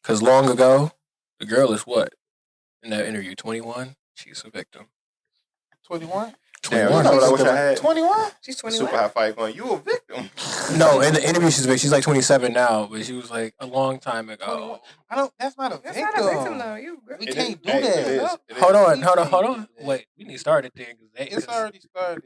Because long ago, the girl is what? In that interview, 21? She's a victim. 21? 21. Damn, I wish I had 21? She's 21. super high five going, you a victim. No, in the interview, she's like 27 now, but she was like a long time ago. That's not a That's victim. not a victim, though. We It can't is- do hey, that. it is. It Hold is. on. Wait, we need to start it then. It's already started.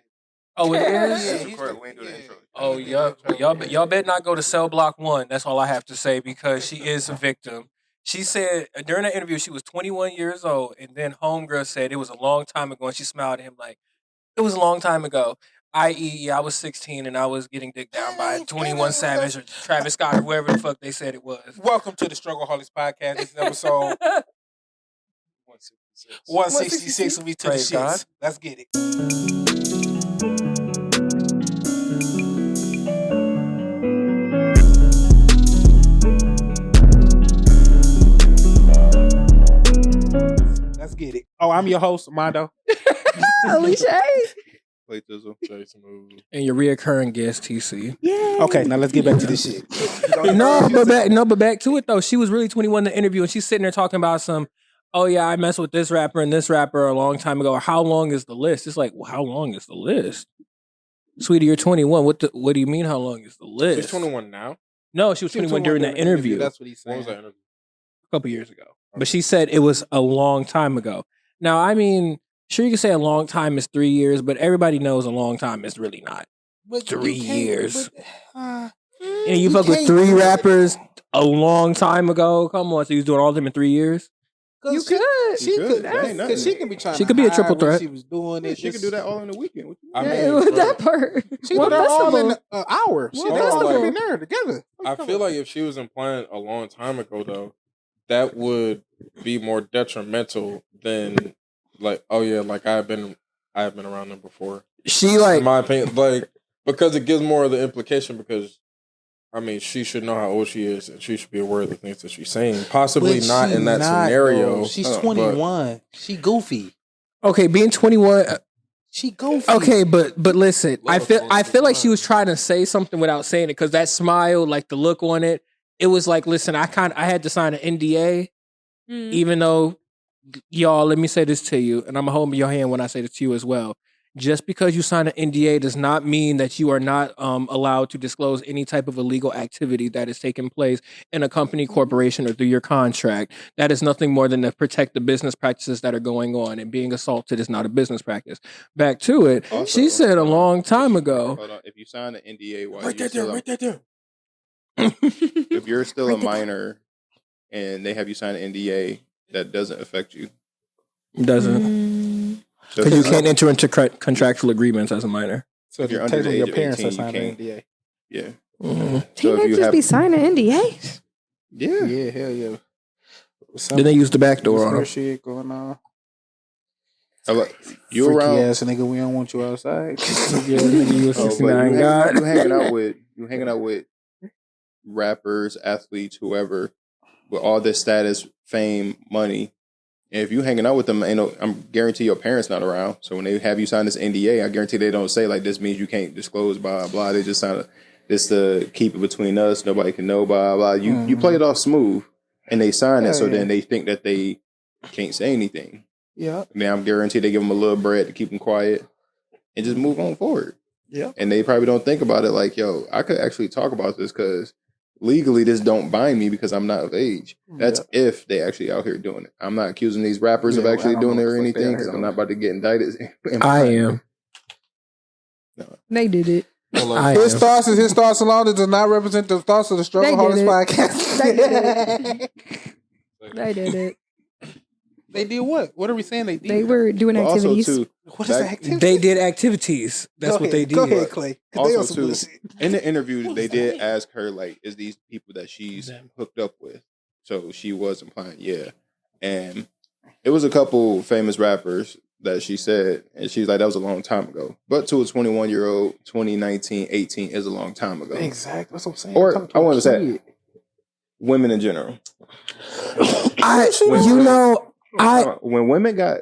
Oh, it Yeah, is? he's Record, we ain't do the intro. Oh, y'all better not go to cell block 1. That's all I have to say because she is a victim. She said during the interview she was 21 years old, and then homegirl said it was a long time ago, and she smiled at him like, it was a long time ago. I.e., I was 16 and I was getting dicked down by 21 Savage or Travis Scott or whoever the fuck they said it was. Welcome to the StruggleHolics podcast. This is episode 166. We to the Praise God. shits. Let's get it. Let's get it. Oh, I'm your host, Amondo. Alicia. Play Thizzle. And your reoccurring guest, TC. Yeah. Okay, now let's get back to this shit. But back to it though. She was really 21 in the interview, and she's sitting there talking about some. Oh yeah, I messed with this rapper and this rapper a long time ago. Or how long is the list? It's like, well, how long is the list, sweetie? You're 21. What do you mean? How long is the list? She's 21 now? No, she was 21 during that interview. That's what he's When saying. was that interview? A couple years ago. But she said it was a long time ago. Now, I mean, sure, you can say a long time is 3 years, but everybody knows a long time is really not. But 3 you can't- years. but, And you fuck with can't 3 do that. rappers a long time ago. Come on, so you was doing all of them in 3 years? You could. She You could. could. That ain't nothing. Because she can be trying She to could be a hide triple when threat. She was doing it. She could do that all in the weekend. What you I Yeah, mean, it was bro. that part. She One did that all in festival. an hour. She One did all festival. in there together. I feel like if she was implying a long time ago, though, that would be more detrimental than like, oh yeah, like I've been around them before. She like In my opinion, like because it gives more of the implication. Because I mean, she should know how old she is, and she should be aware of the things that she's saying. Possibly But not she in that not, scenario. though. She's but 21. She goofy. okay, being 21. She goofy. Okay, but listen, I feel like she 21. was trying to say something without saying it because that smile, like the look on it, it was like, listen, I had to sign an NDA, even though y'all, let me say this to you, and I'm gonna hold your hand when I say this to you as well. Just because you sign an NDA does not mean that you are not allowed to disclose any type of illegal activity that is taking place in a company, corporation, or through your contract. That is nothing more than to protect the business practices that are going on, and being assaulted is not a business practice. Back to it. Also, She said a long time ago. Hold on. If you sign an NDA while Write you're that down. still Write that down. if you're still a minor and they have you sign an NDA, that doesn't affect you. Doesn't. Because you can't enter into contractual agreements as a minor. So If you're if under the your age of parents 18, are signing you an NDA. Yeah. Mm-hmm. So if Teenagers you have, be signing NDAs. yeah. Yeah, hell yeah. Then they use the back door on Some them. shit going on. You Freaky around? ass nigga, we don't want you outside. Yeah, nigga, you a Oh, but 69 you god. hanging out with rappers, athletes, whoever, with all this status, fame, money. And if you hanging out with them, I'm guarantee your parents not around. So when they have you sign this NDA, I guarantee they don't say like this means you can't disclose blah blah. They just sign this to keep it between us. Nobody can know blah blah. You play it off smooth, and they sign it. So then they think that they can't say anything. Yeah. Now I'm guaranteed they give them a little bread to keep them quiet and just move on forward. Yeah. And they probably don't think about it like, yo, I could actually talk about this because legally this don't bind me because I'm not of age. That's if they actually out here doing it. I'm not accusing these rappers of actually doing it or anything because I'm not about to get indicted. I am. They did it. I His am. thoughts is his thoughts alone. It does not represent the thoughts of the StruggleHolics They did podcast. They did it. They did it. They did what? What are we saying they did? They were doing But also activities. too, What is the activity? They did activities. That's Go what they ahead. did. Go ahead, Clay. 'Cause they on also some too, bullshit. in the interview, they did ask her like, is these people that she's hooked up with? So she was implying, yeah. And it was a couple famous rappers that she said, and she's like, that was a long time ago. But to a 21-year-old, 2019, 18 is a long time ago. Exactly. That's what I'm saying. Or, I'm talking I a want to say, kid. women in general. When women got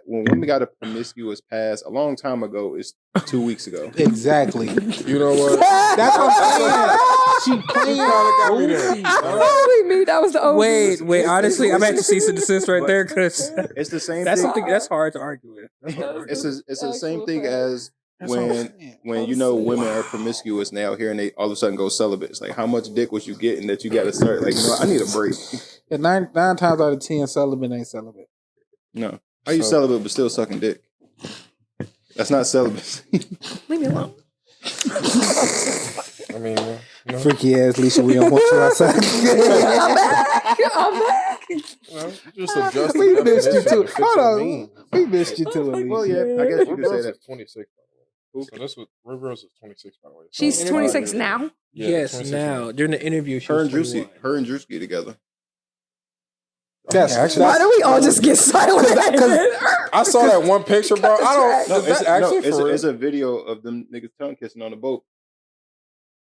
a promiscuous past a long time ago is 2 weeks ago. Exactly. You know what? That's what I'm saying. She playing. got me there. Only me. That was the OG. Wait. Honestly, I'm at the cease and desist right there because It's the same that's thing. something that's hard to argue with. It's the same thing as That's what I'm when saying. women are promiscuous now here and they all of a sudden go celibate. It's like, how much dick was you getting that you got to start? Like, I need a break. And nine times out of 10, celibate ain't celibate. No, how you celibate but still sucking dick? That's not celibacy. Leave me alone. I mean, Freaky ass Lisa, we don't want you outside. I'm back. well, just adjust We the missed you definition too. to fit Hold your on. meaning. We missed you too, Alicia. Well, yeah, I guess you could say Rose that. is 26, by the way. So that's what River Rose is 26, by the way. She's 26 now. Yeah, Yes, 26 now during the interview, she Her was and Drewski, 21. her and Drewski together. Why do we all just get silent? I saw that one picture, bro. I don't. No, Is that actually for real? it's a video of them niggas tongue kissing on the boat.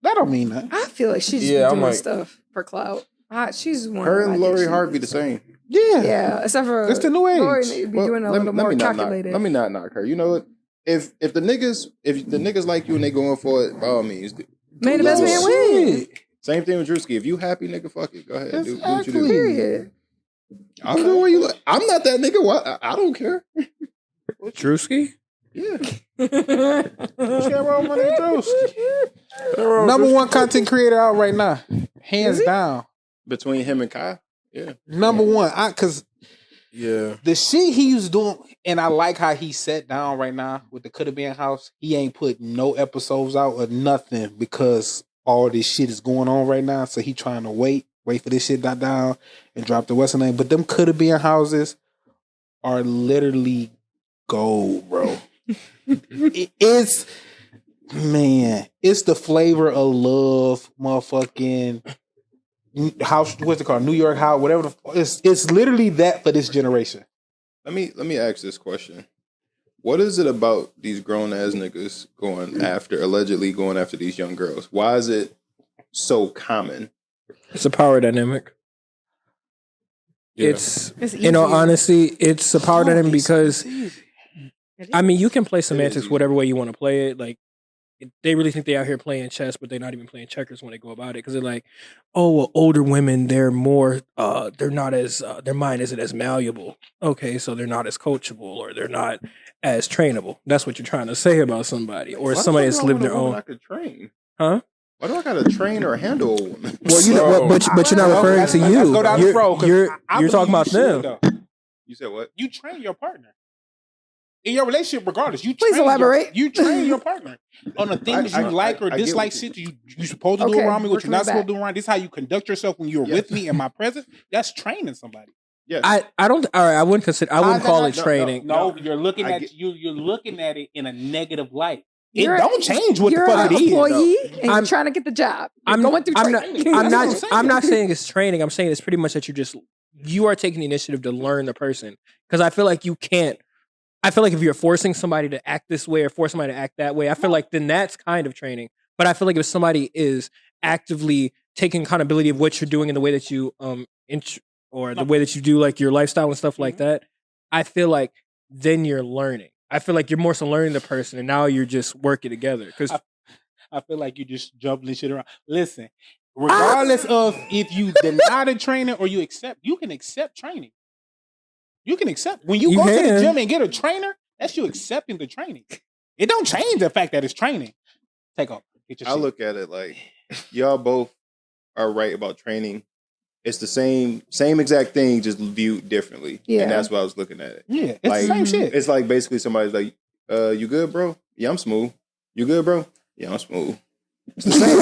That don't mean that. I feel like she's just Yeah, I'm doing like- stuff for clout. She's one. Her of my and Lori things. Hart be the same. Yeah. Yeah, except for It's the new age. Lori be Well, doing a little more calculated. Let me not knock her. You know what? If the niggas like you and they going for it, by all means. May the best man win. Same thing with Drewski. If you happy, nigga, fuck it. Go ahead. Do what you do. Period. I don't know where you look. I'm not that nigga. What? I don't care. Drewski? Yeah. Number one content creator out right now. Hands down. Between him and Kyle. Yeah. Number one. Because Yeah. the shit he's doing, and I like how he sat down right now with the Coulda Been House. He ain't put no episodes out or nothing because all this shit is going on right now. So he trying to wait for this shit to die down and drop the Western name. But them Coulda Been Houses are literally gold, bro. It's the flavor of love, motherfucking house. What's it called? New York House, whatever. It's literally that for this generation. Let me ask this question. What is it about these grown ass niggas allegedly going after these young girls? Why is it so common? It's a power dynamic. Yeah. It's easy. in all honesty, it's a power dynamic because I mean you can play semantics whatever way you want to play it. Like they really think they out here playing chess, but they're not even playing checkers when they go about it because they're like, oh, well, older women, they're more, they're not as, their mind isn't as malleable. Okay, so they're not as coachable or they're not as trainable. That's what you're trying to say about somebody or somebody that's lived their own. I could train. Huh? Why do I gotta train or handle a woman? Well, you know, but you're not referring to you. Let's go down the road, 'cause You're I talking believe about you should, them. though. You said what? You train your partner. In your relationship, regardless, you Please train elaborate. You train your partner on the things you like or I get dislike. what Shit you supposed to do Okay, around me, what working you're not it supposed to back. do around. This is how you conduct yourself when you're Yes. with me in my presence. That's training somebody. Yes. I don't. All right, I wouldn't consider. I wouldn't call it no, training. No, you're looking I at get- you're looking at it in a negative light. You're- It don't change what the You're fuck an it is. employee and I'm- you're trying to get the job. You're I'm going through I'm not. training. I'm That's what I'm not. saying. I'm not saying it's training. I'm saying it's pretty much that you are taking the initiative to learn the person. Because I feel like you can't. I feel like if you're forcing somebody to act this way or force somebody to act that way, I feel like then that's kind of training. But I feel like if somebody is actively taking accountability of what you're doing in the way that you the way that you do like your lifestyle and stuff like that, I feel like then you're learning. I feel like you're more so learning the person, and now you're just working together. Because I feel like you just jumbling shit around. Listen, regardless of if you deny the training or you can accept training. You can accept when you You go to the can. gym and get a trainer. That's you accepting the training. It don't change the fact that it's training. Take off. Get your I shit. look at it like y'all both are right about training. It's the same exact thing, just viewed differently. Yeah. And that's why I was looking at it. Yeah, it's Like, the same shit. It's like basically somebody's like, you good, bro? Yeah, I'm smooth. You good, bro? Yeah, I'm smooth. It's the same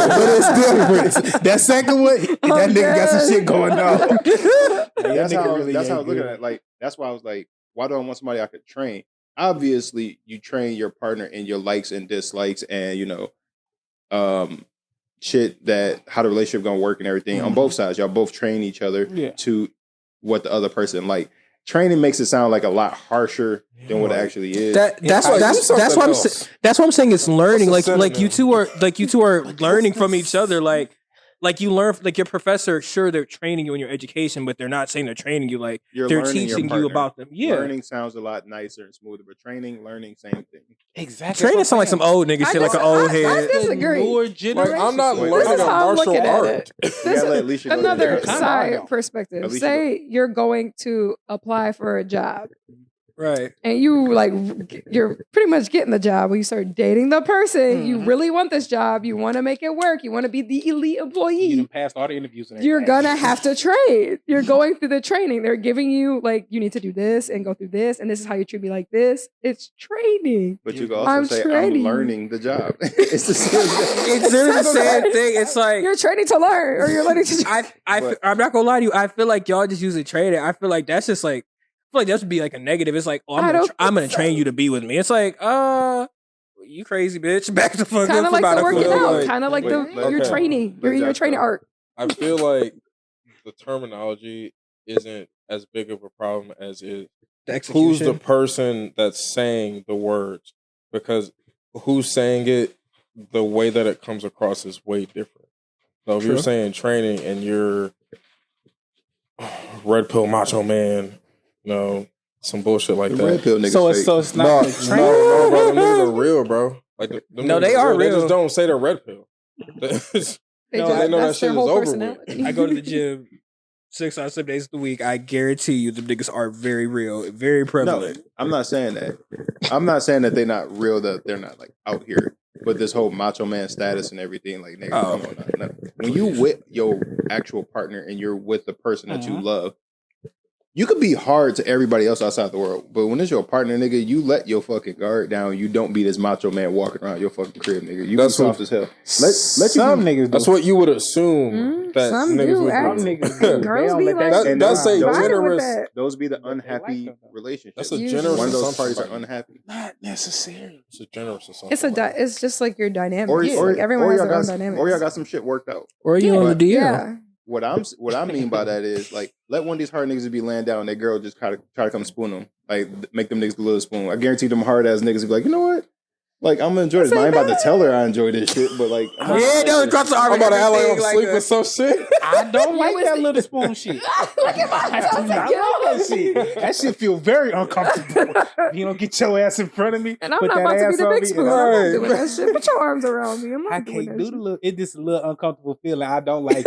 But it's different. That second one, that nigga got some shit going on. That's how really I ain't was looking good. at it. Like, that's why I was like, why do I want somebody I could train? Obviously, you train your partner in your likes and dislikes and, shit that how the relationship gonna work and everything on both sides. Y'all both train each other to what the other person like. Training makes it sound like a lot harsher than what it actually is. that's why I'm saying it's learning. Like you two are learning from each other. Like like you learn, like your professor, sure, they're training you in your education, but they're not saying they're training you. Like You're they're learning your teaching you partner. about them. Yeah. Learning sounds a lot nicer and smoother, but learning, same thing. Exactly. Training sound like some old nigga shit, like an old I head. disagree. Like, I'm not Wait, learning This a is how I'm martial looking at art. it. You This gotta let is Alicia go another there. side perspective. Alicia Say you're going to apply for a job. Right. And you're pretty much getting the job. When you start dating the person, you really want this job. You want to make it work. You want to be the elite You employee. done passed all the interviews. And You're everything. gonna have to train. You're going through the training. They're giving you like you need to do this and go through this, and this is how you treat me like this. It's training. But you can also I'm say, training. I'm learning the job. It's the same thing. It's literally the same thing. It's like You're training to learn, or you're learning to. I'm not gonna lie to you. I feel like y'all just use it training. I feel like that's just like. I feel like that would be like a negative. It's like, oh, I don't I'm gonna think so. train you to be with me. It's like, you crazy bitch. Back the fuck Kind up of for like the about working a out, like, kind of like wait, your okay. training, Let your Jack training go. arc. I feel like the terminology isn't as big of a problem as it. the Who's the execution. person that's saying the words? Because who's saying it, the way that it comes across is way different. So if True. you're saying training and you're red pill macho man, some bullshit like The that. red pill niggas So it's fake. so it's No, not no, the training. no, bro. Them niggas are real, bro. Like, them No, niggas they are They real. just don't say they're red pill. They No, just, they know that that's shit their is whole over with. personality. I go to the gym 6 out of 7 days of the week. I guarantee you, the niggas are very real, very No, prevalent. I'm not saying that. I'm not saying that they're not real, that they're not like out here. But this whole macho man status and everything, like, nigga, Oh. come on. Now. When you with your actual partner and you're with the person that you love, you could be hard to everybody else outside the world. But when it's your partner, nigga, you let your fucking guard down. You don't be this macho man walking around your fucking crib, nigga. You be That's soft what- as hell. Let Some you be, niggas. That's do. what you would assume that some niggas do, would act- Some do. niggas do. Girls They don't be let like- that shit That's ride. a Fine with generous. that. those be the They like unhappy that, though. relationships. That's a Usually. generous One of those assumption. parties are unhappy. Not necessarily. It's a generous assumption. It's just like your dynamic. Or, Like everyone has y'all their own got, dynamics. or y'all got some shit worked out. Or you on the DL. Yeah. What I mean by that is, like, let one of these hard niggas be laying down and their girl just try to come spoon them. Like, make them niggas a little spoon. I guarantee them hard ass niggas will be like, you know what? Like, I'm gonna enjoy this. But I ain't about to tell her I enjoy this shit, but like, I'm Yeah, no, drop the arm. I'm about to act like I'm everything sleeping like with some shit. I don't like was- that little spoon shit. Look at my I do not like that shit. That shit feel very uncomfortable. You don't get your ass in front of me. And I'm put not that about to be ass the on big me, spoon. and I'm not Right. doing that shit. Put your arms around me. I'm not I doing can't that do the shit. little. It's just a little uncomfortable feeling. I don't like it.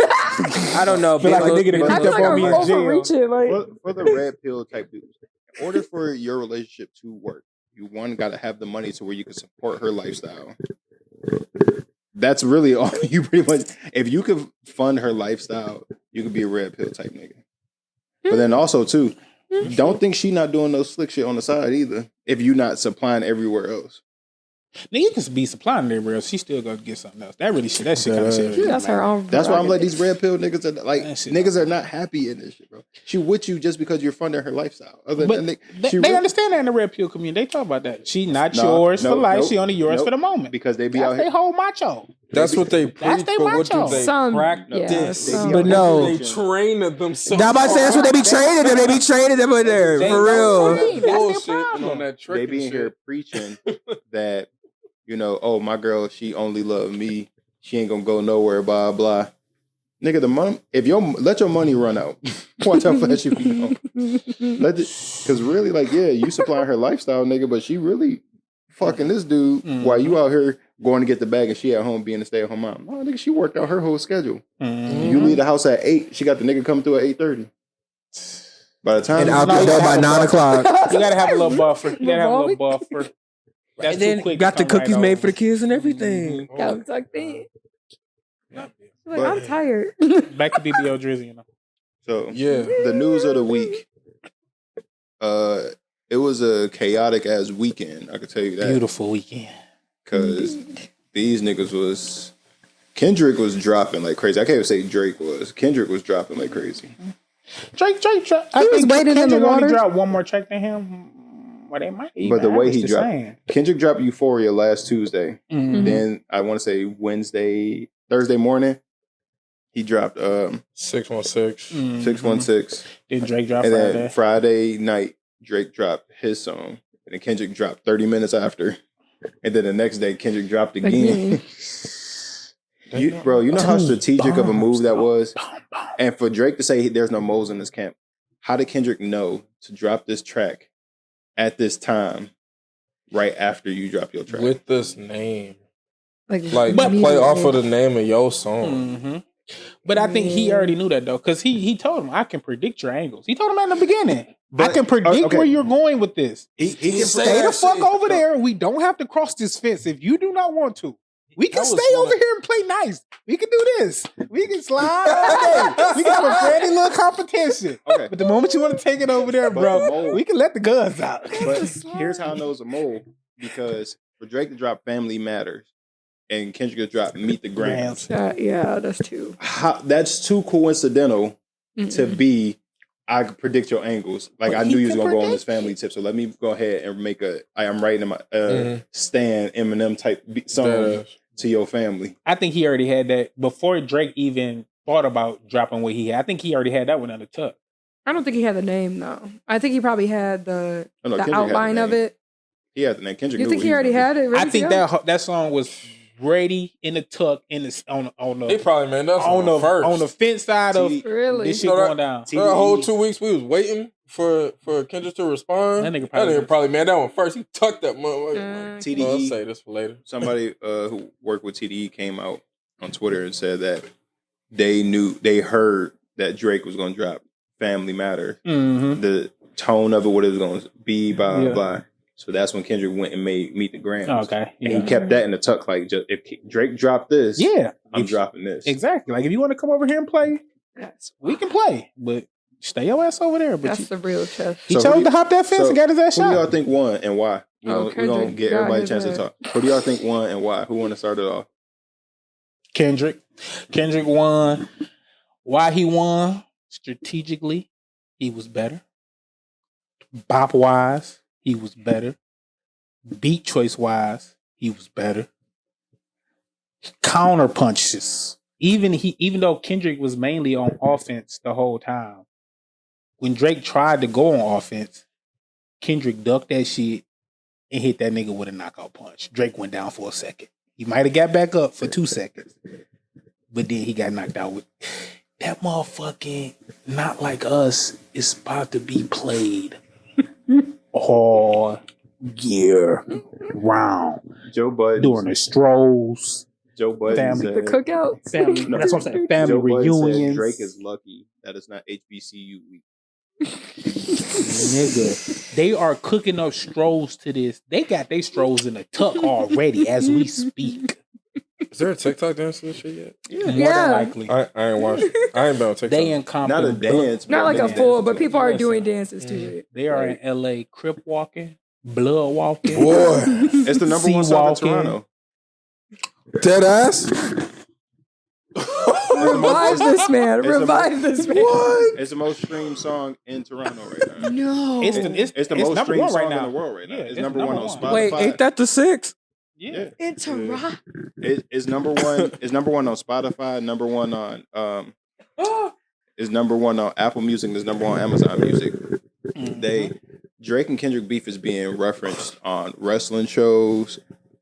I don't know. Feel like a nigga that I picked feel up like on I'm me in jail. overreaching. Like for the red pill type dudes, in order for your relationship to work, you got to have the money to where you can support her lifestyle. That's really all you pretty much. If you could fund her lifestyle, you could be a red pill type nigga. But then also too, don't think she not doing no slick shit on the side either. If you not supplying everywhere else. Nigga, you can be supplying everywhere else. She still gonna get something else. That shit kind of shit. that's her own. That's why I'm letting these prerogative. red pill niggas are like That shit niggas are not happy in this shit, bro. She with you just because you're funding her lifestyle. Other But than they really- understand that in the red pill community. They talk about that. She not No, yours for no, life. nope, She only yours nope. for the moment. because they be That's out they here. whole macho. That's what they That's preach, they but what do macho. they Some, practice? yeah, They some. be But out no. here They preaching. train themselves. Now, about to say that's what they be training them. They be training them in there They for real. don't train. That's their Bullshit and problem. on that trick They be in and here shit. preaching that, oh, my girl, she only love me. She ain't gonna go nowhere, blah, blah. Nigga, the money, let your money run out. Watch how fast you be going. Because really, like, yeah, you supplying her lifestyle, nigga, but she really fucking this dude while you out here going to get the bag and she at home being a stay-at-home mom. No, nigga, she worked out her whole schedule. You leave the house at 8, she got the nigga come through at 8:30. By the time And you out No, the you door gotta by have a 9 o'clock. You gotta have a little buffer. You gotta have a little Revolving? buffer. That's And then too quick got to the come cookies right made over. for the kids and everything. Got them tucked in. Like, But- I'm tired. Back to BBL Drizzy, So Yeah. the news of the week. It was a chaotic ass weekend. I can tell you that. Beautiful weekend. Because these niggas was Kendrick was dropping like crazy. I can't even say Drake was. Kendrick was dropping like crazy. Drake. I He was think waiting in the Kendrick only water. dropped one more track than him. Well, they might even But the way average he the dropped, same. Kendrick dropped Euphoria last Tuesday. Mhm. Then I want to say Thursday morning, he dropped 616. 616. Then Drake dropped And Friday. then Friday night, Drake dropped his song. And then Kendrick dropped 30 minutes after. And then the next day, Kendrick dropped again. Again. Bro, you know how strategic of a move that was? And for Drake to say there's no moles in this camp, how did Kendrick know to drop this track at this time, right after you drop your track? With this name. Like play off of the name of your song. Mm-hmm. But I think he already knew that, though, because he told him, I can predict your angles. He told him at the beginning. I can predict where you're going with this. He can Stay the fuck over there. We don't have to cross this fence if you do not want to. We can stay over here and play nice. We can do this. We can slide. We can have a pretty little competition. Okay. But the moment you want to take it over there, bro, we can let the guns out. But here's how I know it's a mole. Because for Drake to drop Family Matters and Kendrick to drop Meet the Grams. Yeah, that's too. That's too coincidental to be, I could predict your angles. Like, I knew you was going to go on this family tip. So let me go ahead and make I'm writing my Stan Eminem type song to your family. I think he already had that before Drake even thought about dropping what he had. I think he already had that one on the tuck. I don't think he had the name, though. I think he probably had the outline of it. He had the name. Kendrick. You think he already had it? I think that song was ready in the tuck on the. They probably made that on the first on the fence side of really this shit going down. That whole 2 weeks we was waiting for Kendrick to respond. That nigga probably made that one first. He tucked that motherfucker. TDE. I'll say this for later. Somebody who worked with TDE came out on Twitter and said that they heard that Drake was going to drop Family Matter. Mm-hmm. The tone of it, what it was going to be, blah blah. So that's when Kendrick went and made Meet the Grams. Okay. And he kept that in the tuck. Like, if Drake dropped this, I'm dropping this. Exactly. Like, if you want to come over here and play, we can play. But stay your ass over there. But that's the real chest. He chose to hop that fence and got his ass shot. Who do y'all think won and why? We're going to get everybody a chance to talk. Who do y'all think won and why? Who want to start it off? Kendrick. Kendrick won. Why he won? Strategically, he was better. Bop-wise, he was better. Beat choice-wise, he was better. Counter punches. Even though Kendrick was mainly on offense the whole time, when Drake tried to go on offense, Kendrick ducked that shit and hit that nigga with a knockout punch. Drake went down for a second. He might have got back up for 2 seconds, but then he got knocked out with that motherfucking Not Like Us is about to be played all year round. Joe Budden during the strolls. Joe Budden the cookouts. Family, that's what I'm saying. Family Joe reunions. Drake is lucky that it's not HBCU week. Nigga, they are cooking up strolls to this. They got their strolls in the tuck already as we speak. Is there a TikTok dance to this shit yet? Yeah, more than likely. I ain't watching. I ain't been on TikTok. They in Compton. Not a dance. Not like a full, but people are doing dances to it. They are in LA crip walking, blood walking. Boy, it's the number one song in Toronto. Dead ass. Revive this man. Revive this man. What? It's the most streamed song in Toronto right now. No. It's the most streamed song in the world right now. It's number one on Spotify. Wait, ain't that the 6? Yeah. In Toronto. It's number one. It's number one on Spotify. Number one on is number one on Apple Music. Is number one on Amazon Music. Drake and Kendrick beef is being referenced on wrestling shows.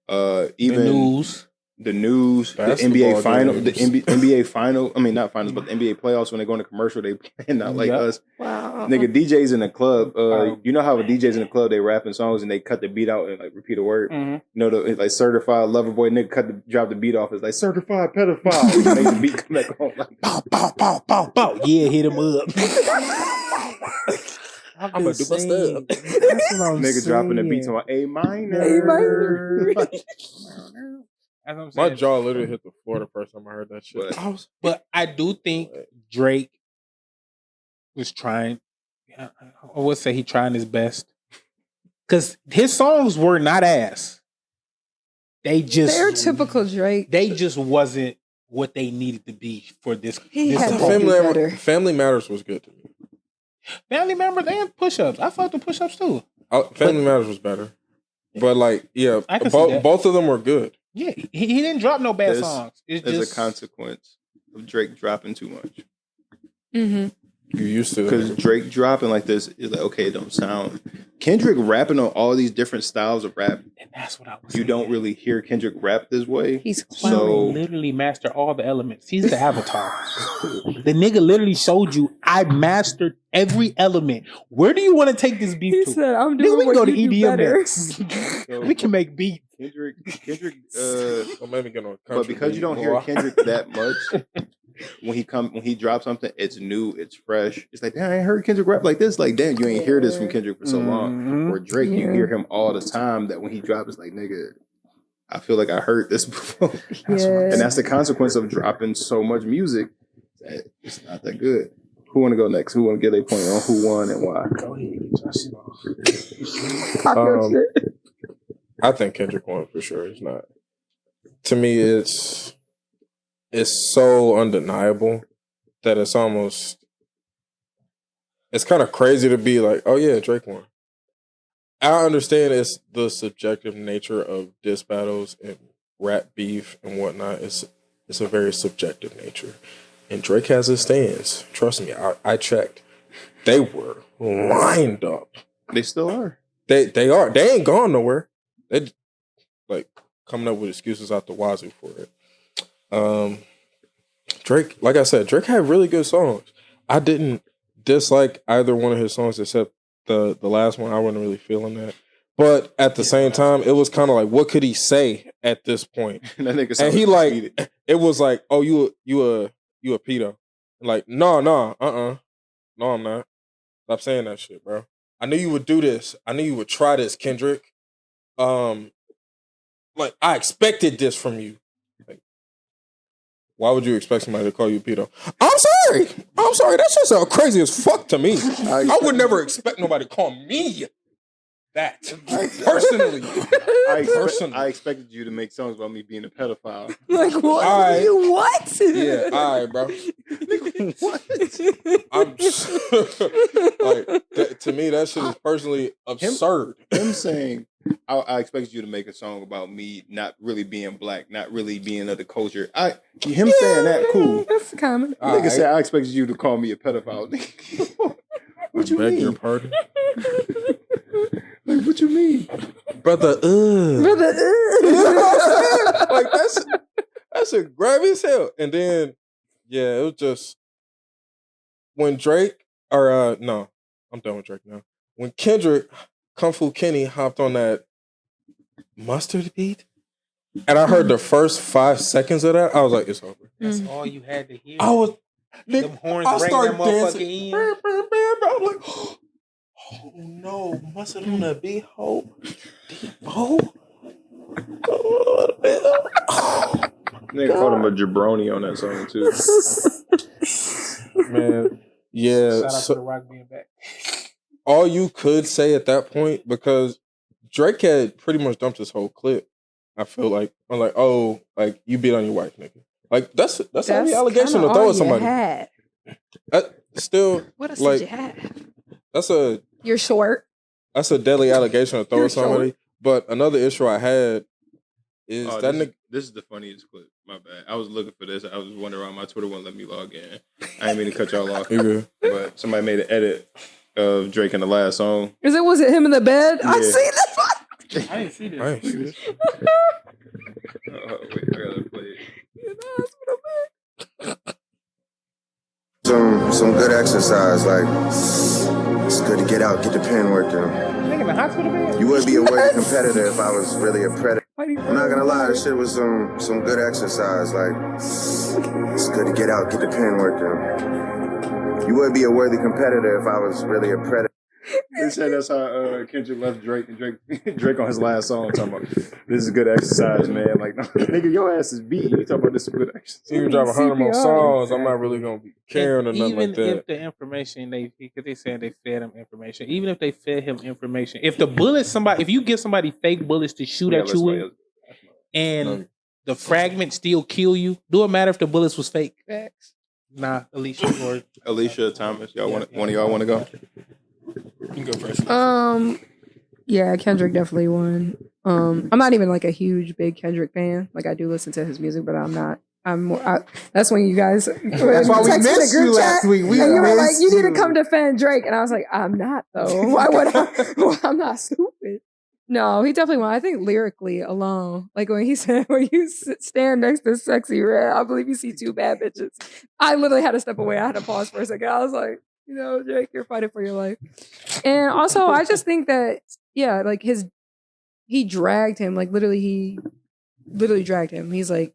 Even the news, the NBA final, the NBA final. I mean, not finals, but the NBA playoffs. When they go into commercial, they playing Not Like Us. Wow, nigga, DJs in the club. You know how DJs in the club they rapping songs and they cut the beat out and like repeat a word. Mm-hmm. You know, it's like certified lover boy. Nigga drop the beat off. It's like certified pedophile. Make the beat come back on. Like, bow, bow, bow, bow, bow. Yeah, hit him up. I'm gonna do my stuff. Nigga dropping the beats on A minor. My jaw literally hit the floor the first time I heard that shit. But I do think Drake was trying. I would say he trying his best because his songs were not ass. They're typical Drake. They just wasn't what they needed to be for this. Family Matters was good to me. Family Members and Push-Ups. I fucked with Push-Ups too. Family Matters was better, but like both of them were good. Yeah, he didn't drop no bad songs. It's there's just a consequence of Drake dropping too much. Mm-hmm. You used to. Because Drake dropping like this is like, okay, it don't sound. Kendrick rapping on all these different styles of rap. And that's what I was You saying. don't really hear Kendrick rap this way. He's so literally master all the elements. He's the avatar. The nigga literally showed you, I mastered every element. Where do you want to take this beef He to? said, "I'm Nigga, doing we can what go to you do EDM better." next. We can make beats. Kendrick. Don't make me get on country But because you don't hear Kendrick that much, when he drops something, it's new, it's fresh. It's like, damn, I ain't heard Kendrick rap like this. Like, damn, you ain't hear this from Kendrick for so long. Or Drake, you hear him all the time. That when he drops, it's like, nigga, I feel like I heard this before. And that's the consequence of dropping so much music. That it's not that good. Who want to go next? Who want to get a point on who won and why? Go ahead, get your shit off. I think Kendrick won for sure. It's not. To me, it's so undeniable that it's kind of crazy to be like, oh yeah, Drake won. I understand it's the subjective nature of diss battles and rap beef and whatnot. It's a very subjective nature. And Drake has his stands. Trust me, I checked. They were lined up. They still are. They are. They ain't gone nowhere. They like coming up with excuses out the wazoo for it. Drake, like I said, Drake had really good songs. I didn't dislike either one of his songs except the last one. I wasn't really feeling that. But at the same time, it was kind of like, what could he say at this point? And he like, it was like, oh, you a pedo. Like, no, no, I'm not. Stop saying that shit, bro. I knew you would do this. I knew you would try this, Kendrick. Like, I expected this from you. Like, why would you expect somebody to call you a pedo? I'm sorry. That shit sounds crazy as fuck to me. I would never expect nobody to call me that. Personally. I expected you to make songs about me being a pedophile. Like, what? Right. What? Yeah, all right, bro. What? To me, that shit is personally absurd. Him saying, I expected you to make a song about me not really being black, not really being of the culture. Saying that, cool. That's common. Nigga said, I expected you to call me a pedophile. What you beg mean? your pardon? Like, what you mean? Brother, like, that's a grabby as hell. And then, yeah, it was just, when Drake, no, I'm done with Drake now. When Kendrick, Kung Fu Kenny hopped on that mustard beat, and I heard the first 5 seconds of that, I was like, it's over. That's all you had to hear. I was, them horns I bring started that dancing. motherfucker in. I was like, oh no, mustard on that beat, hope, deep hope. Nigga called him a jabroni on that song too. Man, yeah. Shout out to The Rock being back. All you could say at that point, because Drake had pretty much dumped his whole clip. I feel like I'm like, oh, like you beat on your wife, nigga. Like that's a heavy allegation to throw at somebody. Still, What else like, did you have? You're short. That's a deadly allegation to throw You're at somebody. short. But another issue I had is that nigga. This is the funniest clip. My bad. I was looking for this. I was wondering why my Twitter wouldn't let me log in. I didn't mean to cut y'all off. You good? But somebody made an edit of Drake in the last song. Was it him in the bed? Yeah. I see this. I didn't see this. I ain't see this. Wait, I gotta play it. Some good exercise, like it's good to get out, get the pen working. Nigga in the hospital bed? You would be a worthy competitor if I was really a predator. I'm not gonna lie, this shit was some good exercise, like it's good to get out, get the pen working. You would be a worthy competitor if I was really a predator. They said that's how Kendrick left Drake and Drake on his last song talking about this is good exercise, man. Like, no, nigga, your ass is beat. You talking about this is good exercise. You can drop 100 more songs. I'm not really gonna be caring or nothing like that. Even if the information because they said they fed him information. Even if they fed him information, if the bullets if you give somebody fake bullets to shoot at you with, and the fragments still kill you, do it matter if the bullets was fake? Facts. Nah, Alisha, Thomas, one of y'all want to go? You can go first. Yeah, Kendrick definitely won. I'm not even like a huge big Kendrick fan. Like I do listen to his music, but I'm not That's when you guys. That's why we missed you last week. And you were like, you need to come defend Drake, and I was like, I'm not though. Why would I? Well, I'm not stupid. No, he definitely won. I think lyrically alone, like when he said, "When you stand next to Sexy Red, I believe you see two bad bitches." I literally had to step away. I had to pause for a second. I was like, Drake, you're fighting for your life. And also, I just think that, yeah, like he dragged him. Like he literally dragged him. He's like,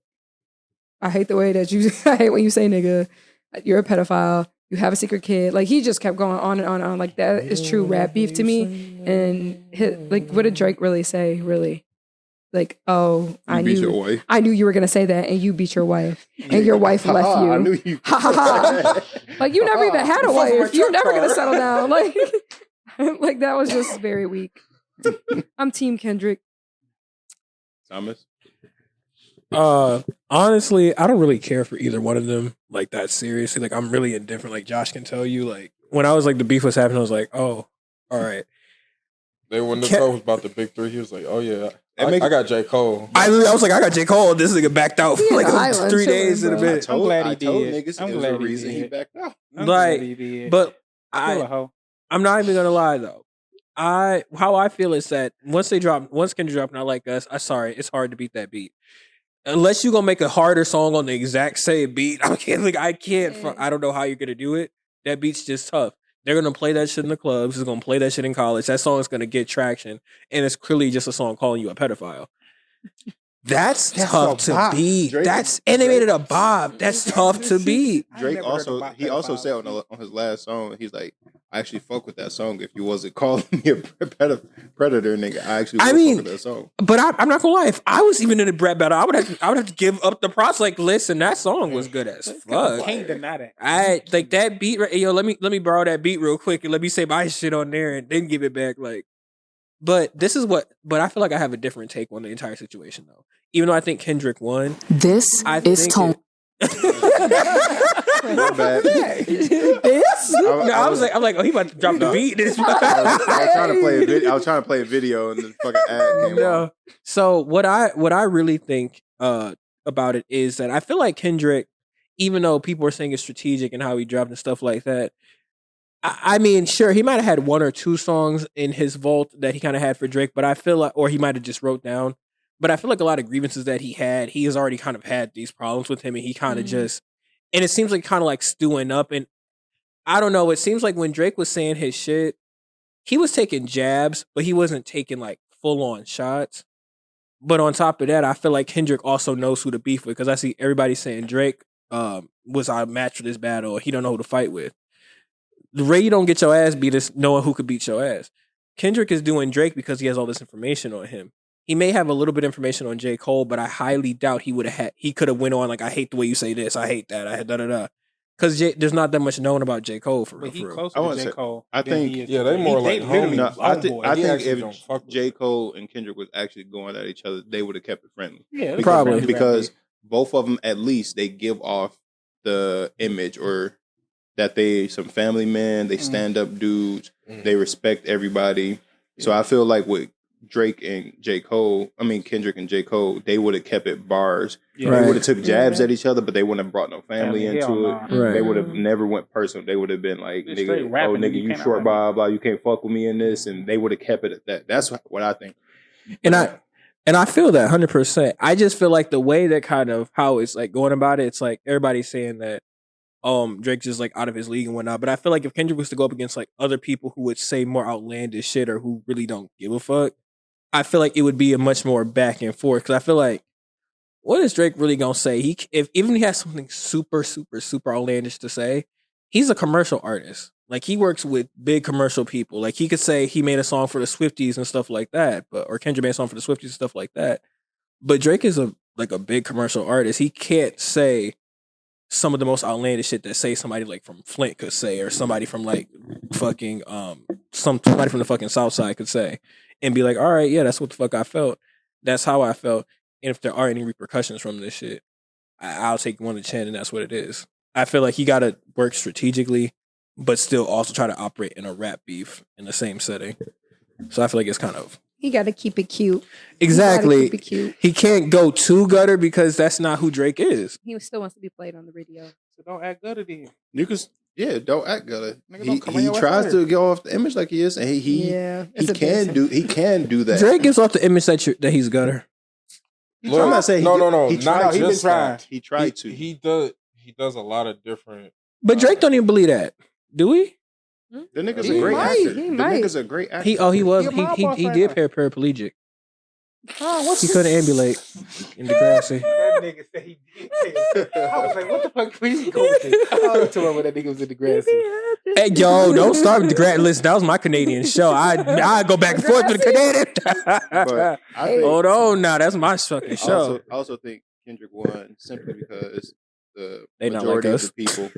I hate the way that I hate when you say nigga, you're a pedophile, you have a secret kid. Like, he just kept going on and on and on. Like, that is true rap beef to me. And what did Drake really say, really? Like, oh, I knew you were going to say that, and you beat your wife, and your wife left you. I knew you. Ha ha ha. Like, you never even had a wife. You're never going to settle down. Like, like, that was just very weak. I'm Team Kendrick. Thomas? Honestly, I don't really care for either one of them like that seriously. Like, I'm really indifferent. Like, Josh can tell you, like, when I was like, the beef was happening, I was like, oh, all right. Then when the talk was about the big three, he was like, oh yeah, I got J. Cole. I was like, I got J. Cole. This nigga backed out for like 3 days in a bit. I'm glad he did. Niggas, I'm glad he did. He backed out. I'm glad he did. But I'm not even gonna lie though. How I feel is that once Kendrick drop and I Like Us, I'm sorry, it's hard to beat that beat. Unless you're gonna make a harder song on the exact same beat, I don't know how you're gonna do it. That beat's just tough. They're gonna play that shit in the clubs. They're gonna play that shit in college. That song is gonna get traction, and it's clearly just a song calling you a pedophile. That's tough to beat. And they made it a bob. That's tough to beat. Drake also said on his last song, he's like, I actually fuck with that song. If you wasn't calling me a predator, nigga, I actually fuck with that song. But I'm not gonna lie. If I was even in a rap battle, I would have to give up the props. Like, listen, that song was good as fuck. Can't deny that. I like that beat. Yo, let me borrow that beat real quick and let me say my shit on there and then give it back. Like, but I feel like I have a different take on the entire situation though. Even though I think Kendrick won, this is Tone. My bad. I was like, oh, he about to drop the beat. I was trying to play a video and the fucking ad came on. So what I really think about it is that I feel like Kendrick, even though people are saying it's strategic and how he dropped and stuff like that, I mean, sure, he might have had 1 or 2 songs in his vault that he kind of had for Drake, but I feel like, or he might have just wrote down. But I feel like a lot of grievances that he has already kind of had these problems with him, and he kind of just, and it seems like kind of like stewing up. And I don't know, it seems like when Drake was saying his shit, he was taking jabs, but he wasn't taking like full on shots. But on top of that, I feel like Kendrick also knows who to beef with, because I see everybody saying Drake was our match for this battle, or he don't know who to fight with. The way you don't get your ass beat is knowing who could beat your ass. Kendrick is doing Drake because he has all this information on him. He may have a little bit of information on J. Cole, but I highly doubt he could have went on like, I hate the way you say this, I hate that, I had da-da-da. Because there's not that much known about J. Cole for real. But he closer to J. Cole. I think, they more like homies. I think if J. Cole and Kendrick was actually going at each other, they would have kept it friendly. Yeah, probably. Because both of them, at least, they give off the image or that they some family men, they stand up dudes, they respect everybody. So I feel like with Kendrick and J. Cole, they would have kept it bars. Yeah. They would have took jabs at each other, but they wouldn't have brought no family into it. Right. They would have never went personal. They would have been like, nigga, you short, blah, blah, you can't fuck with me in this. And they would have kept it at that. That's what I think. And I feel that 100%. I just feel like the way that kind of how it's like going about it, it's like everybody's saying that Drake's just like out of his league and whatnot. But I feel like if Kendrick was to go up against like other people who would say more outlandish shit or who really don't give a fuck, I feel like it would be a much more back and forth. Because I feel like, what is Drake really gonna say? Even if he has something super, super, super outlandish to say, he's a commercial artist. Like, he works with big commercial people. Like, he could say he made a song for the Swifties and stuff like that, or Kendrick made a song for the Swifties and stuff like that. But Drake is a big commercial artist. He can't say some of the most outlandish shit that say somebody like from Flint could say, or somebody from like fucking somebody from the fucking South Side could say, and be like, all right, yeah, that's what the fuck I felt. That's how I felt. And if there are any repercussions from this shit, I'll take one to 10, and that's what it is. I feel like he got to work strategically, but still also try to operate in a rap beef in the same setting. So I feel like it's kind of He got to keep it cute. Exactly. Keep it cute. He can't go too gutter because that's not who Drake is. He still wants to be played on the radio. So don't act gutter then. You can, don't act gutter. Nigga, don't come on He your tries word. to go off the image like he is, and he can do that. Drake gives off the image that he's gutter. Look, I'm not saying no. He Not tried. He just been trying. that. He tried to. He does a lot of different. But Drake don't even believe that. Do we? The nigga's He a great might. actor. He The might. nigga's a great actor. He did pair paraplegic. He couldn't ambulate in Degrassi. That nigga said he did. I was like, what the fuck? Where you going with this? I was told when that nigga was in the grass. Hey, yo, don't start with Degrassi. Listen, that was my Canadian show. I go back and forth with the Canadian. But I think, hold on now, that's my fucking show. I also think Kendrick won simply because the They not majority like of us. the people,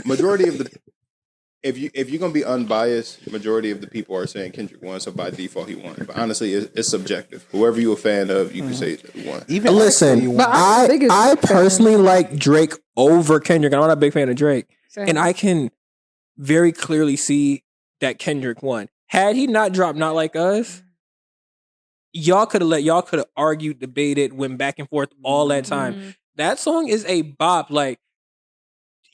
majority of the, if you're gonna be unbiased, majority of the people are saying Kendrick won, so by default he won. But honestly, it's subjective. Whoever you're a fan of, you can say that he won. Listen, I personally like Drake over Kendrick. I'm not a big fan of Drake, and I can very clearly see that Kendrick won. Had he not dropped Not Like Us, y'all could have argued, debated, went back and forth all that time. That song is a bop. Like,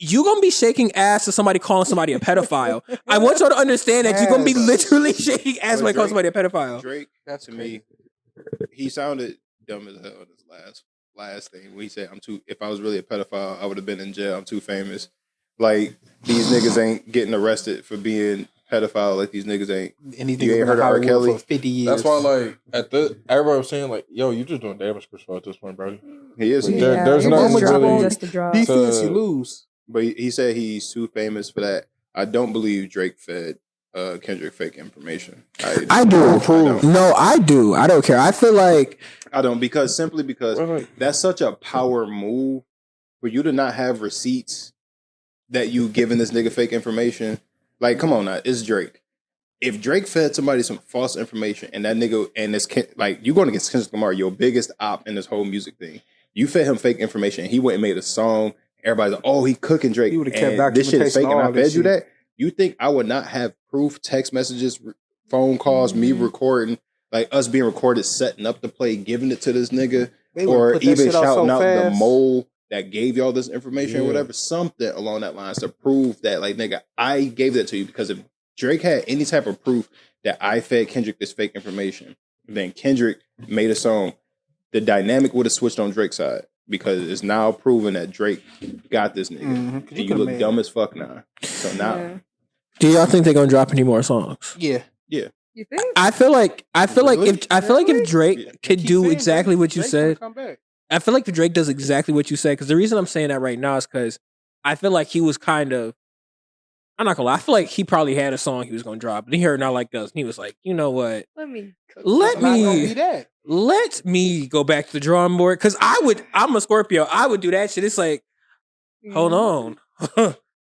you gonna be shaking ass to somebody calling somebody a pedophile. I want y'all to understand that you're gonna be literally shaking ass when calling somebody a pedophile. Drake, to me, he sounded dumb as hell in his last thing when he said, if I was really a pedophile, I would have been in jail. I'm too famous. Like, these niggas ain't getting arrested for being pedophile. Like, these niggas ain't. You ain't heard of R. Kelly for 50 years. That's why, like, everybody was saying, like, yo, you just doing damage control at this point, bro. He is. There's nothing really. Defense, you lose. But he said he's too famous for that. I don't believe Drake fed Kendrick fake information. I do. No, I do. I don't care. I feel like I don't because that's such a power move for you to not have receipts that you giving this nigga fake information. Like, come on now, it's Drake. If Drake fed somebody some false information and that nigga and this like you going against Kendrick Lamar, your biggest op in this whole music thing, you fed him fake information. He went and made a song. Everybody's like, oh, he cooking Drake. And this shit is fake and I fed you that. You think I would not have proof, text messages, phone calls, me recording, like us being recorded, setting up the play, giving it to this nigga, or even shouting out the mole that gave y'all this information or whatever, something along that lines to prove that, like, nigga, I gave that to you. Because if Drake had any type of proof that I fed Kendrick this fake information, then Kendrick made a song, the dynamic would have switched on Drake's side. Because it's now proven that Drake got this nigga. And you look dumb as fuck now. So now. Do y'all think they're gonna drop any more songs? Yeah. Yeah. You think? I feel like if Drake could do exactly what you said. I feel like if Drake does exactly what you said, because the reason I'm saying that right now is because I feel like he was kind of, I'm not gonna lie, I feel like he probably had a song he was gonna drop, and he heard Not Like Us, and he was like, you know what? Let me go back to the drawing board, because I'm a Scorpio. I would do that shit. It's like, hold on.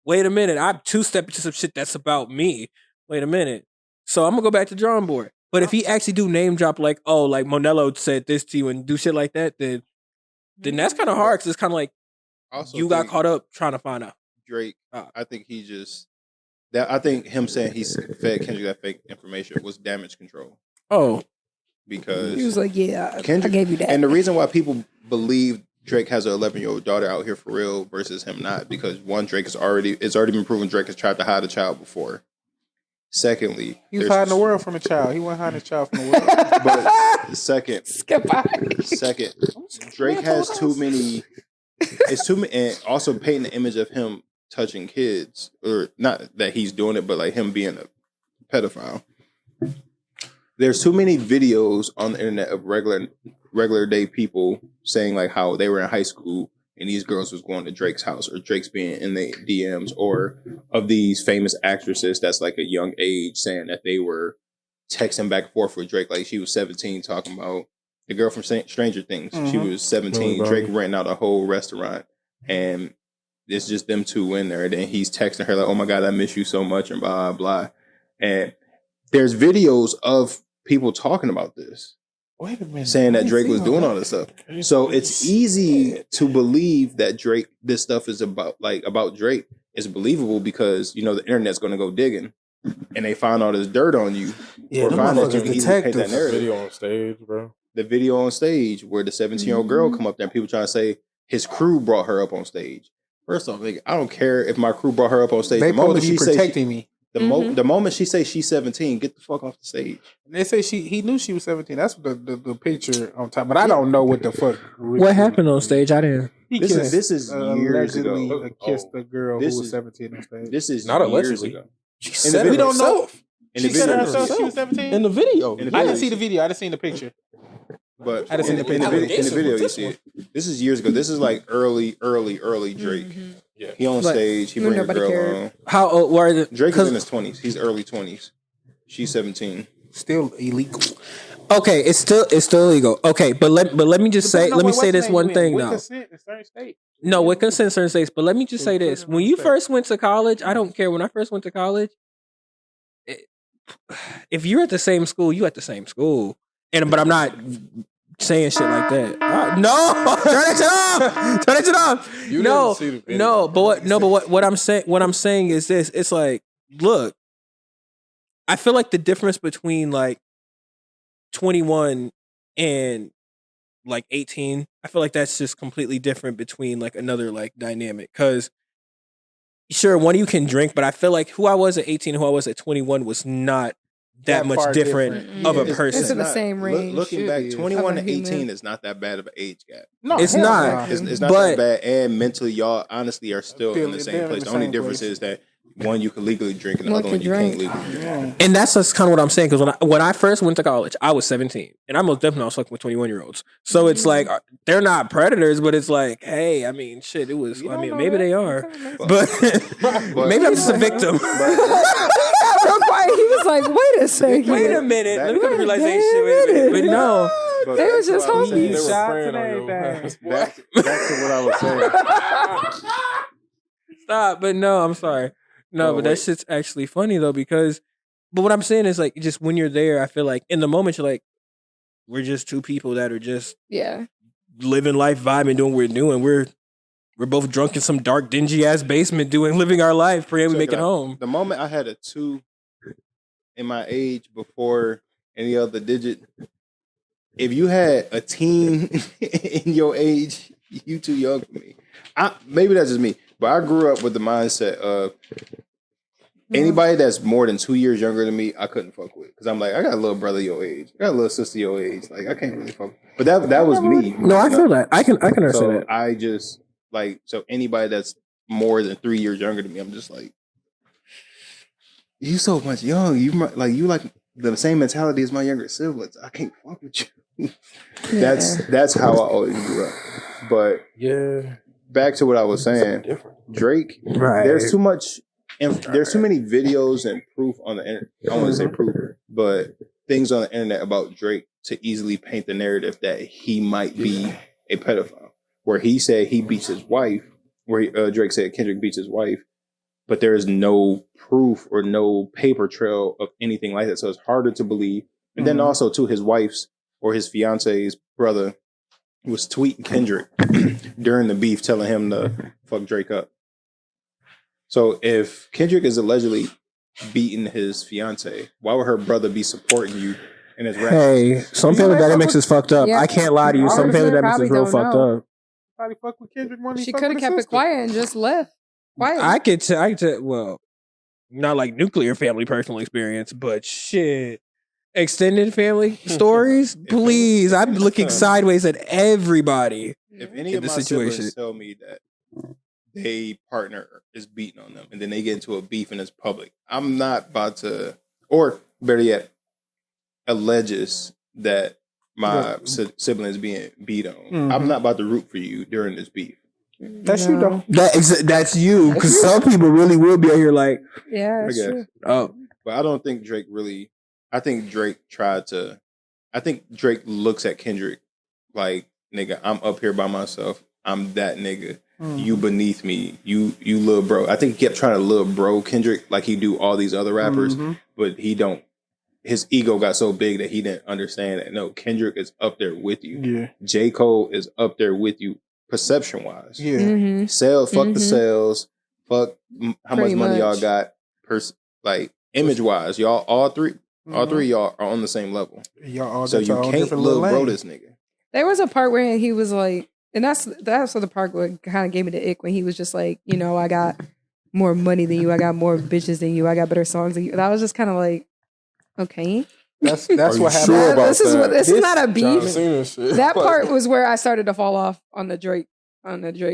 Wait a minute. I'm two-stepping to some shit that's about me. Wait a minute. So I'm going to go back to the drawing board. But if he actually do name drop like, oh, like Monello said this to you and do shit like that, then that's kind of hard, because it's kind of like you got caught up trying to find out. Drake, I think I think him saying he fed Kendrick that fake information was damage control. Oh. Because he was like, yeah, Kendrick, I gave you that. And the reason why people believe Drake has an 11-year-old daughter out here for real versus him not, because one, it's already been proven Drake has tried to hide a child before. Secondly, he was hiding the world from a child. He wasn't hiding a child from the world. But second, Drake has too many. It's too many, and also painting the image of him touching kids, or not that he's doing it, but like him being a pedophile. There's too many videos on the internet of regular day people saying like how they were in high school and these girls was going to Drake's house, or Drake's being in the DMs, or of these famous actresses that's like a young age saying that they were texting back and forth with Drake. Like she was 17 talking about the girl from Stranger Things. Mm-hmm. She was 17. Drake renting out a whole restaurant, and it's just them two in there. And then he's texting her like, "Oh my God, I miss you so much," and blah, blah. And there's videos of people talking about this. Wait a minute. Saying that Drake was doing all this stuff. So it's easy to believe that this stuff is about Drake. It's believable because, the internet's going to go digging. and they find all this dirt on you, Yeah, or them find that you motherfuckers can easily paint that detectives. narrative. Video on stage, bro. The video on stage where the 17-year-old girl come up there and people try to say his crew brought her up on stage. First off, like, I don't care if my crew brought her up on stage. They The moment supposed to be protecting me. the moment she says she's 17, get the fuck off the stage. They say he knew she was 17. That's the picture on top. But I don't know what the fuck. What happened on stage? I didn't. This is years allegedly ago. kissed a girl who This was is- 17 on stage. This is Not years allegedly. ago. She In said the it video, we don't know. herself. In She the said video, herself she was 17? In the video. In the I video. didn't see the video. I didn't see the picture. But I done seen the in the picture. video, you see it. This is years ago. This is like early Drake. Yeah. He on Like, stage. He when bring a nobody girl cared. on. How old were the Drake is 'cause- in his 20s. He's early 20s. She's 17. Still illegal. Okay, it's still illegal. Okay, but let me just say this one thing with now. consent in certain states. No, with consent in certain states. But let me just So say put this: it when on you state. first went to college, I don't care. When I first went to college, if you're at the same school, you at the same school. But I'm not saying shit like that. No, turn that shit off. Turn that shit off. You No, didn't see the video. no, but what I'm saying is this. It's like, look, I feel like the difference between like 21 and like 18, I feel like that's just completely different between like another like dynamic. Because sure, one of you can drink, but I feel like who I was at 18 and who I was at 21 was not that That much far different different. of a Yeah. person. It's in the same range. Looking Shit back, is. 21 to Of a human. 18 is not that bad of an age gap. No, It's hell not. no. It's not But- that bad, and mentally, y'all honestly are still in the They're same in place. the The only same difference place. is that one you can legally drink, and the One other one can you can't drink. legally drink. Yeah. And that's just kind of what I'm saying. Because when I first went to college, I was 17, and I most definitely was fucking with 21-year-olds. So it's like they're not predators, but it's like, hey, I mean, shit. It was. You I don't mean, know maybe that. they are, But- but maybe I'm just a victim. Real quiet. He was like, wait a second. Wait a minute. Let me come to Wait a realization. damn Wait a minute. minute. But no. But They back was to just what I was hungry. saying. They were Shots praying and on your everything. ass. Back to what I was saying. Stop. But no, I'm sorry. No, Oh, but that wait. shit's actually funny though, because but what I'm saying is like just when you're there, I feel like in the moment you're like, we're just two people that are just Yeah. living life, vibing, doing what we're doing. We're both drunk in some dark, dingy ass basement living our life, praying we Check make it out. home. The moment I had a 2 in my age before any other digit, if you had a teen in your age, you too young for me. Maybe that's just me, but I grew up with the mindset of anybody that's more than 2 years younger than me, I couldn't fuck with, because I'm like, I got a little brother your age, I got a little sister your age, like I can't really fuck. But that was me. No, I feel that. I can understand So that. I just like, so anybody that's more than 3 years younger than me, I'm just like, you so much young. You like the same mentality as my younger siblings. I can't fuck with you. That's how I always grew up. But Yeah. back to what I was saying, Different. Drake. Right. There's too much. There's too many videos and proof on the internet. I don't want to say proof, but things on the internet about Drake to easily paint the narrative that he might be a pedophile. Where he said he beats his wife. Drake said Kendrick beats his wife, but there is no proof or no paper trail of anything like that. So it's harder to believe. And then also too, his wife's or his fiance's brother was tweeting Kendrick during the beef, telling him to fuck Drake up. So if Kendrick is allegedly beating his fiance, why would her brother be supporting you in his rap? Hey, some family dynamics is fucked up. Yeah. I can't lie to you. Some family dynamics is real Probably don't fucked know. up. Probably fuck with Kendrick more than She he fuck could have with kept his it sister. quiet and just left. Quiet. I could tell, well, not like nuclear family personal experience, but shit. Extended family stories? Please. I'm looking sideways at everybody. If any In of the my situation. siblings tell me that they partner is beating on them and then they get into a beef and it's public, I'm not about to, or better yet, alleges that my sibling is being beat on. Mhm. I'm not about to root for you during this beef. That's you though. That's you. Because some people really will be out here like, Yeah, I that's guess. true. oh, But I don't think Drake really, I think Drake looks at Kendrick like, nigga, I'm up here by myself. I'm that nigga. You beneath me. You little bro. I think he kept trying to little bro Kendrick like he do all these other rappers, but he don't. His ego got so big that he didn't understand that. No, Kendrick is up there with you. Yeah. J. Cole is up there with you, perception wise. Yeah. Mm-hmm. Sales, fuck the sales, fuck how Pretty much money y'all much. got. Like image wise, y'all all three of y'all are on the same level. Y'all all so you can't little bro this nigga. There was a part where he was like, and that's the part where kind of gave me the ick when he was just like, you know, I got more money than you, I got more bitches than you, I got better songs than you. That was just kind of like, okay. That's what happened. Sure about this is not a beef. That But- part was where I started to fall off on the Drake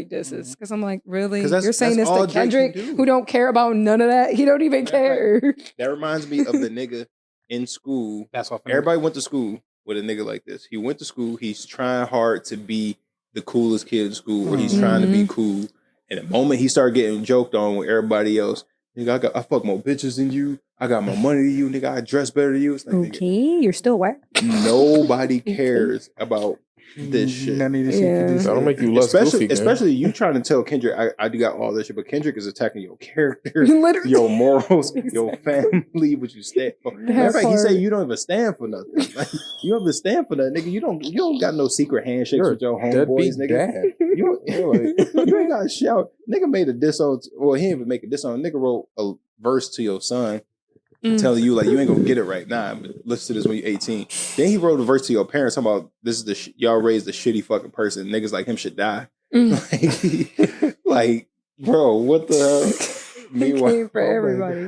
disses because I'm like, really? You're saying this to Kendrick, who don't care about none of that? He don't even care. That reminds me of the nigga in school. That's what Everybody went to school with a nigga like this. He went to school. He's trying hard to be the coolest kid in school, or he's trying to be cool. And the moment he started getting joked on with everybody else, nigga, I fuck more bitches than you. I got more money than you, nigga. I dress better than you. It's like, nigga, you're still whack. Nobody cares about this shit. None of this shit. That'll make you less goofy, especially you trying to tell Kendrick, I do got all this shit, but Kendrick is attacking your character, Literally. your morals, your family, what you stand for. Matter of fact, he say you don't even stand for nothing. Like, you don't even stand for that, nigga. You don't got no secret handshakes with your homeboys, nigga. You ain't got to shout. Nigga made a diss on. Well, he didn't even make a diss on. Nigga wrote a verse to your son. Telling you like you ain't gonna get it right now, but listen to this when you're 18. Then he wrote a verse to your parents talking about this is y'all raised a shitty fucking person. Niggas like him should die. Like, bro, what the hell?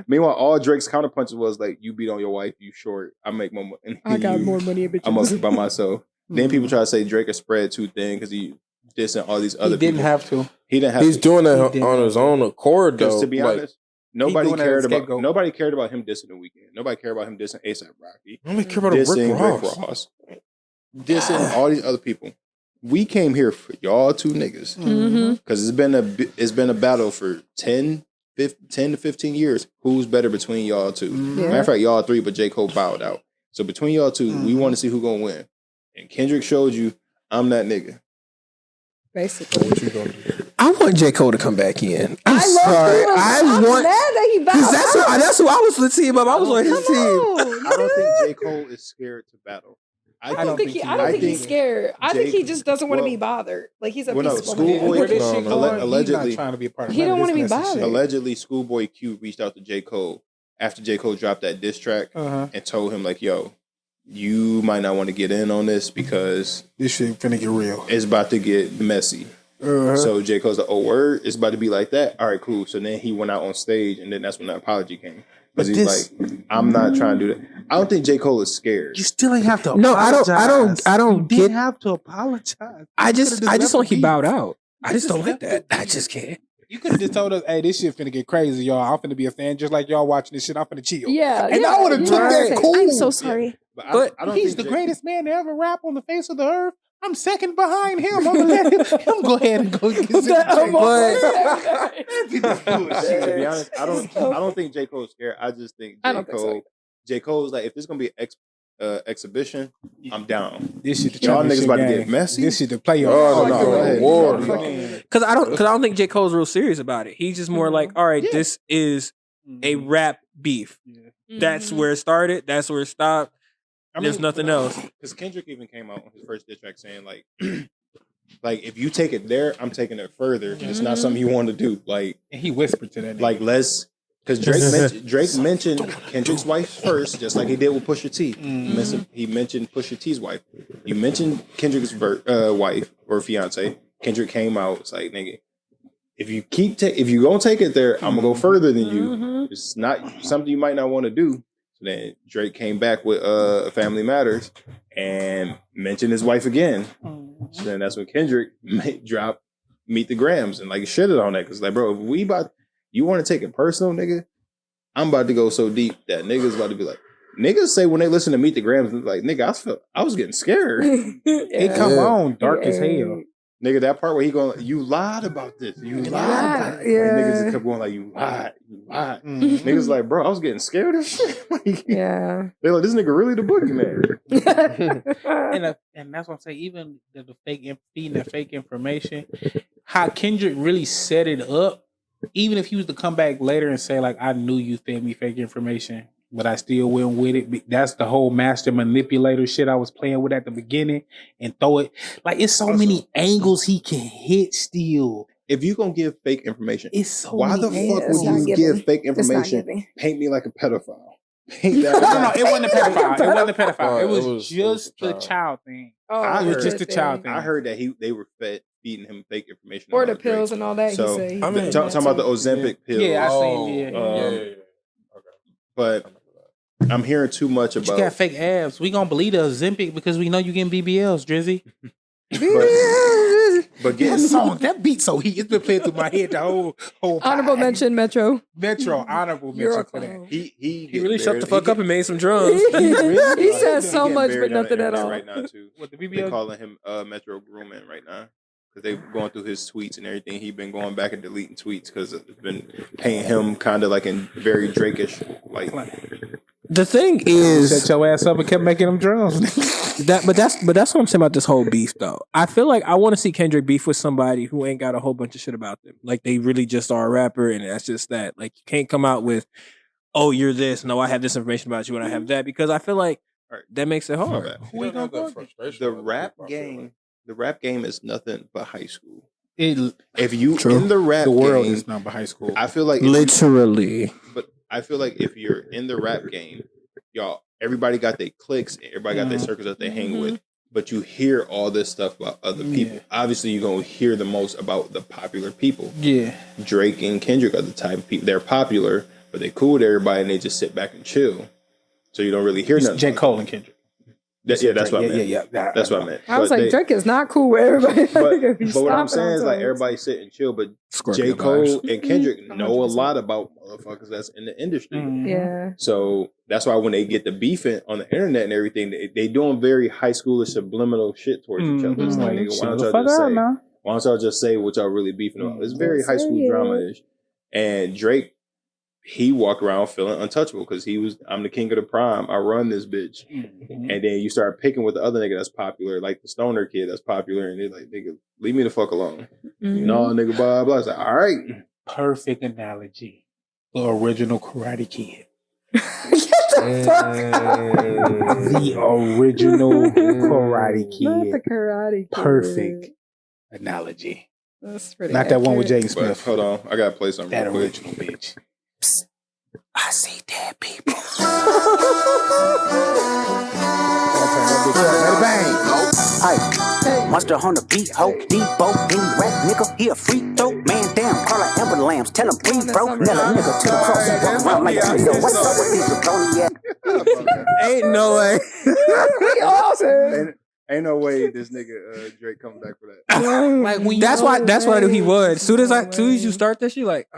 Meanwhile, all Drake's counterpunches was like, you beat on your wife, you short. I make more money. I got more money, bitches. I'm up by myself. Then people try to say Drake is spread too thin because he dissing all these other people. He didn't have to. He didn't have He's to. doing it on his own accord, though. To be honest. Nobody cared about him dissing The Weeknd. Nobody cared about him dissing A$AP Rocky. Nobody cared about Rick Ross. Dissing all these other people. We came here for y'all two niggas because it's been a battle for 10 to 15 years. Who's better between y'all two? Matter of fact, y'all three, but J. Cole bowed out. So between y'all two, we want to see who gonna win. And Kendrick showed you, I'm that nigga. Basically, What you gonna do? I want J. Cole to come back in. I'm sorry. I'm mad that he bowed out. That's who I was the team of. I was on his team. I don't think J. Cole is scared to battle. I don't think he's scared. I think he just doesn't want to be bothered. Like he's a Schoolboy. Allegedly, not trying to be a part of. He don't want to be bothered. Allegedly, Schoolboy Q reached out to J. Cole after J. Cole dropped that diss track and told him like, "Yo, you might not want to get in on this because this shit finna get real. It's about to get messy." So J. Cole's like, "Oh, word, it's about to be like that. All right, cool." So then he went out on stage, and then that's when the apology came. Because he's like, "I'm not trying to do that." I don't think J. Cole is scared. You still ain't have to. No, apologize. I don't You get. didn't have to apologize. I just don't. He bowed out. I just don't like that. I just can't. You could have just told us, "Hey, this shit finna get crazy, y'all. I'm finna be a fan just like y'all watching this shit. I'm finna chill." Yeah, and I would have took that cool. I'm so sorry. But I don't he's the greatest man to ever rap on the face of the earth. I'm second behind him. I'm gonna let him go ahead and go get this. To be honest, I don't think J. Cole's scared. I just think J. Cole's like, if this is gonna be an exhibition, I'm down. This shit, y'all niggas about to get messy. This shit to play on. Because I don't think J. Cole's real serious about it. He's just more like, all right, this is a rap beef. That's where it started. That's where it stopped. There's nothing else. Because Kendrick even came out on his first diss track saying like, like if you take it there, I'm taking it further. It's not something you want to do. Like, and he whispered to that. Like because Drake mentioned Kendrick's wife first, just like he did with Pusha T. He mentioned Pusha T's wife. You mentioned Kendrick's wife or fiance. Kendrick came out. It's like, nigga, if you gonna take it there, I'm gonna go further than you. It's not something you might not want to do. So then Drake came back with Family Matters and mentioned his wife again. So then that's when Kendrick dropped Meet the Grams and like shitted on that because like, bro, if you want to take it personal, nigga, I'm about to go so deep that niggas about to be like, niggas say when they listen to Meet the Grams, like, nigga, I was getting scared. It come on, dark as hell. Nigga, that part where he going, you lied about this. You lied about it. Like, niggas just kept going like, you lied. Niggas like, bro, I was getting scared of shit. Like, they're like, this nigga really the boogeyman. and that's what I'm saying. Even the fake feeding that fake information, how Kendrick really set it up. Even if he was to come back later and say like, I knew you fed me fake information, but I still went with it. That's the whole master manipulator shit I was playing with at the beginning and throw it. Like, it's so many angles he can hit still. If you gonna give fake information, It's so why the many fuck ads. would you give fake information? Paint me like a pedophile. Paint that. No, it wasn't a pedophile. It wasn't a pedophile. It it was was just a the child. child thing. Oh, It was heard just the that. child thing. I heard that they were feeding him fake information Or the about Drake. pills and all that. So, he said he I mean, did talking that about the too. Ozempic pills. Yeah, I Oh, seen. Yeah. Okay. But I'm hearing too much You about. got fake abs. We gonna believe the Ozempic because we know you getting BBLs, Drizzy. But That song, that beat so heat. It's been playing through my head the whole Honorable time. mention, Metro. Metro, honorable You're mention a for that. clown. he really shut the fuck up and made some drums. He said so getting much, buried but on the nothing at internet all. right now too. What the They BBL? calling him Metro Grooming right now because they've going through his tweets and everything. He's been going back and deleting tweets because it's been painting him kind of like in very Drake-ish like. The thing is, Set your ass up and kept making them drums. but that's what I'm saying about this whole beef though. I feel like I want to see Kendrick beef with somebody who ain't got a whole bunch of shit about them. Like they really just are a rapper and that's just that. Like you can't come out with, oh, you're this. No, I have this information about you and I have that because I feel like that makes it hard. The rap game is nothing but high school. If you in the rap the world game, is not but high school. I feel like Literally. but I feel like if you're in the rap game, y'all, everybody got their cliques, everybody got their circles that they hang with, but you hear all this stuff about other people. Obviously, you're going to hear the most about the popular people. Yeah. Drake and Kendrick are the type of people, they're popular, but they cool with everybody and they just sit back and chill. So you don't really hear nothing. J. Cole and Kendrick. That's what I meant. Yeah. That's what I meant. I was But like, Drake is not cool with everybody. But what I'm saying is like everybody sit and chill, but Scorpio J. Cole vibes. and Kendrick know a lot about motherfuckers that's in the industry. Yeah. So that's why when they get the beefing on the internet and everything, they doing very high schoolish subliminal shit towards each other. It's like, nigga, why don't y'all just say what y'all really beefing about? It's very high school drama-ish. And Drake, he walked around feeling untouchable because I'm the king of the prime. I run this bitch. And then you start picking with the other nigga that's popular, like the stoner kid that's popular, and they're like, nigga, leave me the fuck alone. No, nigga, blah, blah. It's like, all right. Perfect analogy. The original Karate Kid. The original Karate Kid. Not the Karate Kid. Perfect analogy. That's pretty Not that one with accurate. Jaden Smith. Hold on. I got to play something That real quick. original bitch. I see dead people. Hey, monster on the beat, ho, Debo, any rap nigga, he a free throw, man down, call out Amber Lambs, tell him free bro, nail a nigga to the cross, and walk around like a yo, what's up with these jabroni Ain't no way. We all said. Ain't no way this nigga Drake coming back for that. Like when That's why I knew he would. Soon as you start that shit, like,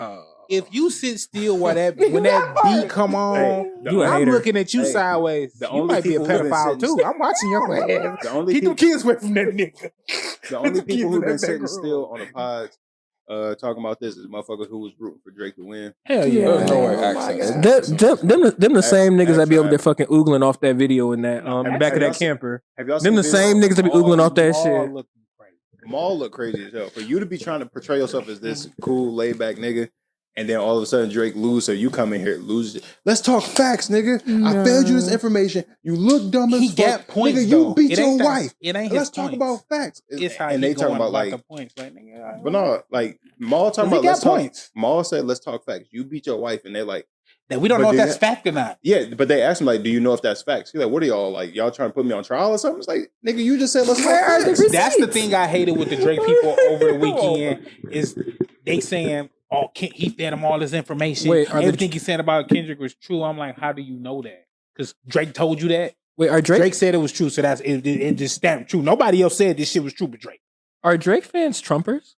if you sit still when that beat come on, you a I'm hater. looking at you sideways. You might be a pedophile too. I'm watching your ass. Keep them kids away from that nigga. The only Keep people who've that been back sitting row. still on the pods talking about this is motherfuckers who was rooting for Drake to win. Hell Yeah. There's no way Oh my access. God. Them the same niggas that be over there Actually, fucking oogling off that video in that back of y'all that seen- camper. Have y'all Them the same niggas that be oogling off that shit. Maul look crazy as hell. For you to be trying to portray yourself as this cool, laid back nigga, and then all of a sudden Drake lose, so you come in here lose it. Let's talk facts, nigga. I fed you this information. You look dumb as He fuck. got points, nigga, though. you beat It your ain't that- wife. it ain't Let's his talk points. about facts. It's how and he they talking going about like like, the points, like nigga. but no, like Maul talking He about got let's talk. points. Maul said, "Let's talk facts." You beat your wife, and they're like, That we don't But know if then- that's fact or not. "Yeah," but they asked him like, "Do you know if that's facts?" He's like, "What are y'all like? Y'all trying to put me on trial or something?" It's like, nigga, you just said let's talk Where are the facts. receipts? That's the thing I hated with the Drake people over the weekend is they saying, "Oh, he fed him all this information. Wait, are the- Everything he said about Kendrick was true." I'm like, how do you know that? Because Drake told you that. Wait, are Drake said it was true, so that's it just stamped true. Nobody else said this shit was true, but Drake. Are Drake fans Trumpers?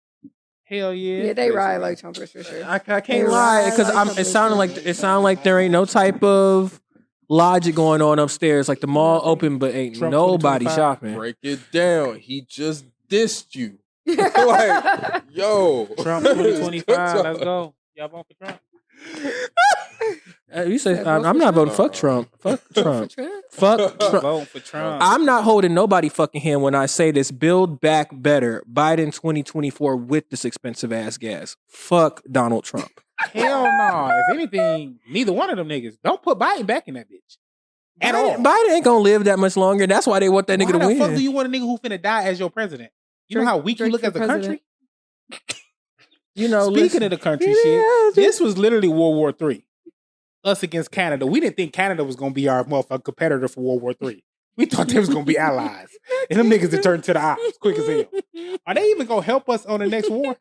Hell yeah. Yeah, they ride like Trumpers for sure. I can't They lie ride because like it sounded like there ain't no type of logic going on upstairs. Like the mall open, but ain't Trump nobody 2025. shopping. Break it down. He just dissed you. Like, yo. Trump 2025, let's go. Y'all vote for Trump? You say Yeah, vote I'm for not voting. Trump. Fuck Trump. Fuck Trump. Trump? Fuck Trump. Vote for Trump. I'm not holding nobody fucking hand when I say this. Build back better. Biden 2024 with this expensive ass gas. Fuck Donald Trump. Hell no. If anything, neither one of them niggas. Don't put Biden back in that bitch. At all. Biden ain't gonna live that much longer. That's why they want that nigga Why to the fuck do win. you want a nigga who finna die as your president? You Drake- know how weak Drake you look for as a country? You know, speaking of the country shit, this was literally World War III. Us against Canada. We didn't think Canada was going to be our motherfucking competitor for World War III. We thought they was going to be allies. And them niggas had turned to the ops quick as hell. Are they even going to help us on the next war?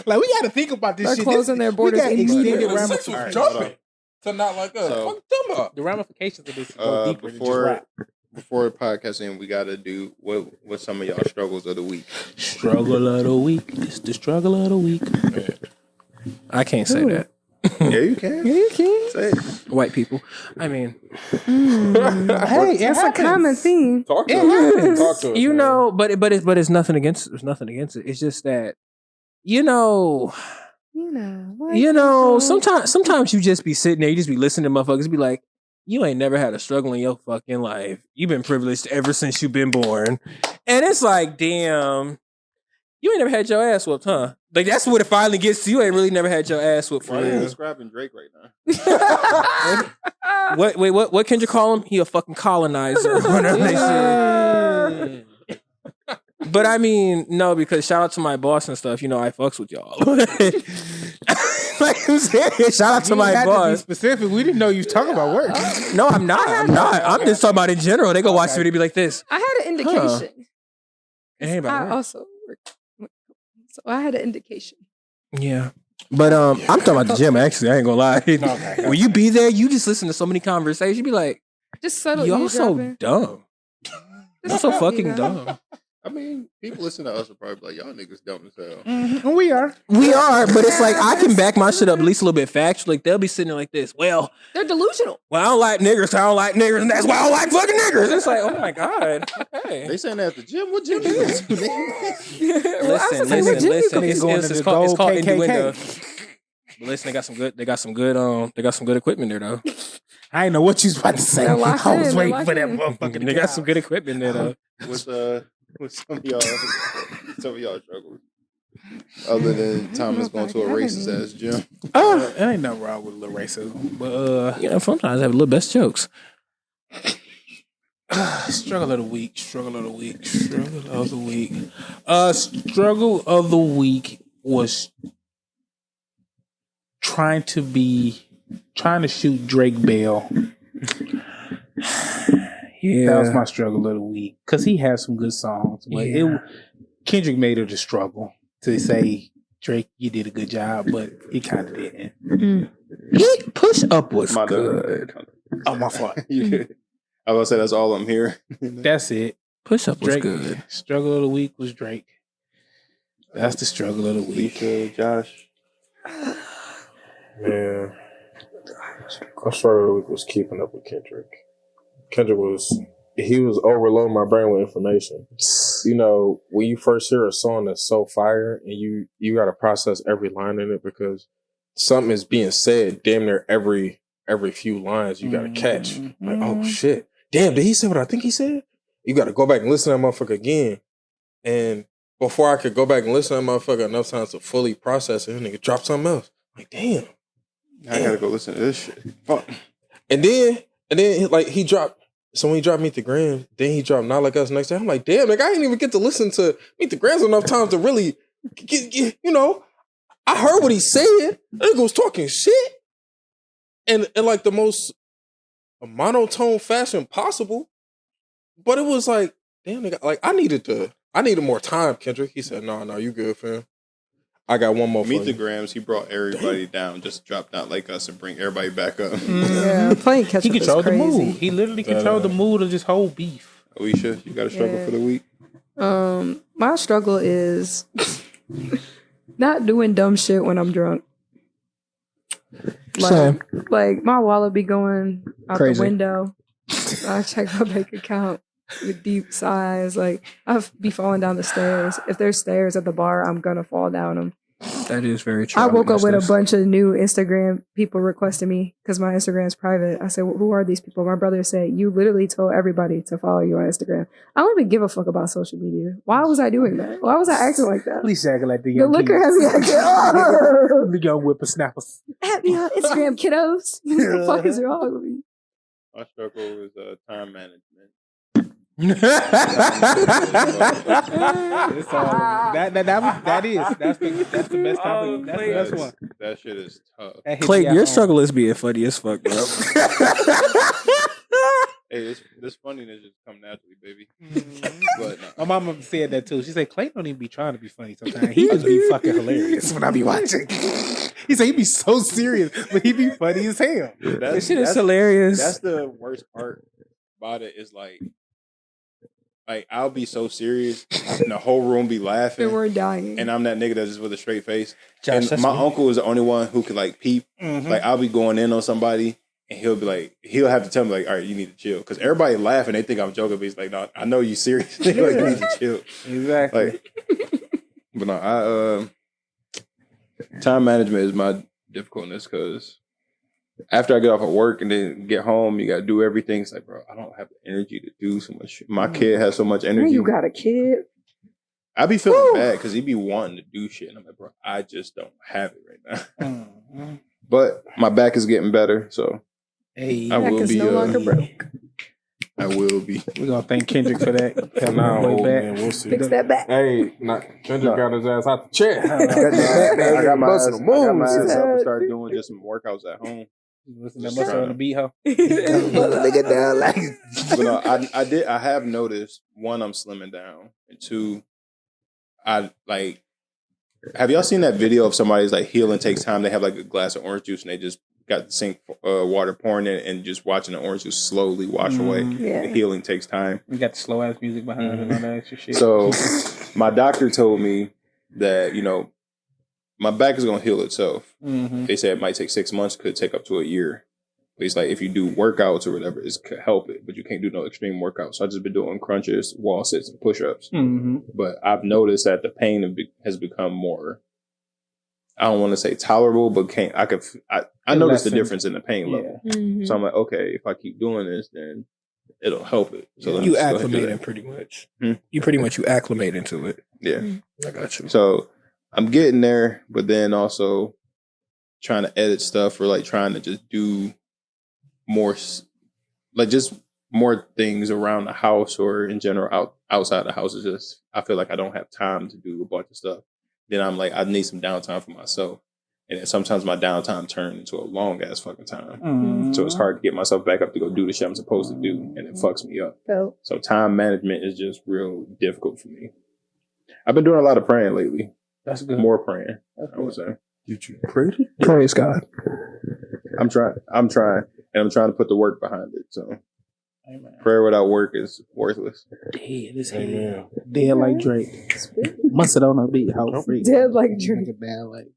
Like, we got to think about this They're shit. closing their borders immediately. To not like us. So- Fuck them up. The ramifications of this go deeper than just rap. Before the podcast end, we got to do what some of y'all struggles of the week. Struggle of the week. It's the struggle of the week. I can't say that. Yeah, you can. Yeah, you can. Say it. White people. I mean, Hey, That's a common theme. Talk to us. Talk to us. you man. know, but it's nothing against. There's nothing against it. It's just that, you know, sometimes you just be sitting there, you just be listening to motherfuckers be like, you ain't never had a struggle in your fucking life. You've been privileged ever since you've been born. And it's like, damn, you ain't never had your ass whooped, huh? Like, that's what it finally gets to. You ain't really never had your ass whooped for Why are you real. describing Drake right now? What Kendrick call him? He a fucking colonizer. Whatever they say. But I mean, no, because shout out to my boss and stuff. You know, I fucks with y'all. Like I'm serious. Shout out to my To be boss. specific, we didn't know you was talking about work. No, I'm not. I'm just talking about in general. They go watch the video, be like this. I had an indication. It ain't about I work. also so I had an indication. Yeah. But I'm talking about the gym. Actually, I ain't gonna lie. Okay. When you be there, you just listen to so many conversations. You be like, Just subtle y'all so eavesdropping. dumb. Y'all so fucking eavesdropping. dumb. I mean, people listen to us are probably like, y'all niggas dumb as hell. Mm-hmm. We are. We are, but it's like I can back my shit up at least a little bit factual. Like they'll be sitting there like this. Well, They're delusional. I don't like niggers. So I don't like niggers, and that's why I don't like fucking niggers. It's like, oh my god. Okay. They saying that at the gym? What gym you go to? Listen. Going to It's the called gold innuendo. KKK. But listen, they got some good equipment there though. I didn't know what you was about to say. They're locked I was in, waiting they're for that locked motherfucking They got some good equipment there though. With some of y'all struggles. Other than Thomas going to a racist ass gym. There ain't nothing wrong with a little racism. But You know, sometimes I have a little best jokes. struggle of the week. Struggle of the week was trying to shoot Drake Bell. Yeah. That was my struggle of the week. Because he has some good songs. But Kendrick made it a struggle to say, Drake, you did a good job, but he kind of didn't. Push Up was My good. Oh, my fault. Yeah. I was gonna say that's all I'm here. That's it. Push Up was Drake. good. Struggle of the week was Drake. That's the struggle of the week. Alicia, Josh. Man, I struggled with keeping up with Kendrick. Kendrick was overloading my brain with information. You know, when you first hear a song that's so fire and you got to process every line in it because something is being said damn near every few lines you got to catch. Like, oh shit. Damn, did he say what I think he said? You got to go back and listen to that motherfucker again. And before I could go back and listen to that motherfucker enough times to fully process it, nigga drop something else. Like, damn. I gotta go listen to this shit. Fuck. And then like he dropped. So when he dropped Meet the Grams, then he dropped Not Like Us next day. I'm like, damn, like I didn't even get to listen to Meet the Grams enough times to really get, you know. I heard what he said. That nigga was talking shit, and in like the most monotone fashion possible. But it was like, damn, nigga, like I needed more time, Kendrick. He said, no, you good, fam. I got one more for Meet the you. Grams, he brought everybody down, just dropped Not Like Us and bring everybody back up. Yeah, playing catch up He controlled is the crazy. mood. He literally controlled the mood of this whole beef. Alisha, you got a struggle for the week? My struggle is not doing dumb shit when I'm drunk. Same. Like my wallet be going out Crazy. the window. I check my bank account with deep sighs. Like I be falling down the stairs. If there's stairs at the bar, I'm gonna fall down them. That is very true. I woke up with a bunch of new Instagram people requesting me because my Instagram is private. I said, well, who are these people? My brother said, you literally told everybody to follow you on Instagram. I don't even give a fuck about social media. Why was I doing that? Why was I acting like that? At least acting like the The young liquor kids. has me acting. Oh. The young whippersnappers. At me on Instagram, kiddos. What the fuck is wrong with me? My struggle is time management. It's all that's the best topic. That's the best one. That shit is tough. Clay, your struggle is being funny as fuck, bro. Hey, this funniness just come naturally, baby. But no. My mama said that too. She said Clay don't even be trying to be funny sometimes. He just be fucking hilarious when I be watching. He said he be so serious, but he be funny as hell. This shit is hilarious. That's the worst part about it is like I'll be so serious and the whole room be laughing. And we're dying. And I'm that nigga that's just with a straight face. Josh, and my uncle is the only one who could like peep. Mm-hmm. Like I'll be going in on somebody and he'll be like, he'll have to tell me like, all right, you need to chill. Because everybody laughing, they think I'm joking, but he's like, no, I know you serious. Like, you need to chill. Exactly. Like, but no, time management is my difficultness because after I get off of work and then get home, you got to do everything. It's like, bro, I don't have the energy to do so much shit. My kid has so much energy. You got a kid. I be feeling bad because he be wanting to do shit. And I'm like, bro, I just don't have it right now. Mm-hmm. But my back is getting better, so Hey, I will be. No longer broke. I will be. We're gonna thank Kendrick for that. Man, we'll see. Fix that back. Hey, Kendrick got his ass out the chair. I got my ass up and started doing just some workouts at home. Listen to that muscle on the beat, huh? Nigga down like. But no, I have noticed, one, I'm slimming down, and two, I like. Have y'all seen that video of somebody's like healing takes time? They have like a glass of orange juice and they just got the sink water pouring in and just watching the orange juice slowly wash away. Yeah. The healing takes time. We got the slow ass music behind it and all that extra shit. So my doctor told me that, my back is going to heal itself. Mm-hmm. They said it might take 6 months, could take up to a year. But it's like if you do workouts or whatever, it could help it, but you can't do no extreme workouts. So I've just been doing crunches, wall sits, and push-ups. Mm-hmm. But I've noticed that the pain has become more, I don't want to say tolerable, but I noticed the difference in the pain level. Mm-hmm. So I'm like, okay, if I keep doing this, then it'll help it. So let me You just go ahead and do acclimated that. pretty much. Hmm? You acclimate into it. Yeah. I got you. So I'm getting there, but then also trying to edit stuff or like trying to just do more, like just more things around the house or in general outside the house. Is just, I feel like I don't have time to do a bunch of stuff. Then I'm like, I need some downtime for myself. And then sometimes my downtime turns into a long ass fucking time. Mm-hmm. So it's hard to get myself back up to go do the shit I'm supposed to do. And it fucks me up. So time management is just real difficult for me. I've been doing a lot of praying lately. That's good. More praying, I would say. Did you pray to? Praise God. I'm trying. And I'm trying to put the work behind it. So Amen. prayer without work is worthless. Dead as hell. Amen. Dead like Drake. Must it on a beat. How free. Dead like Drake. Bad like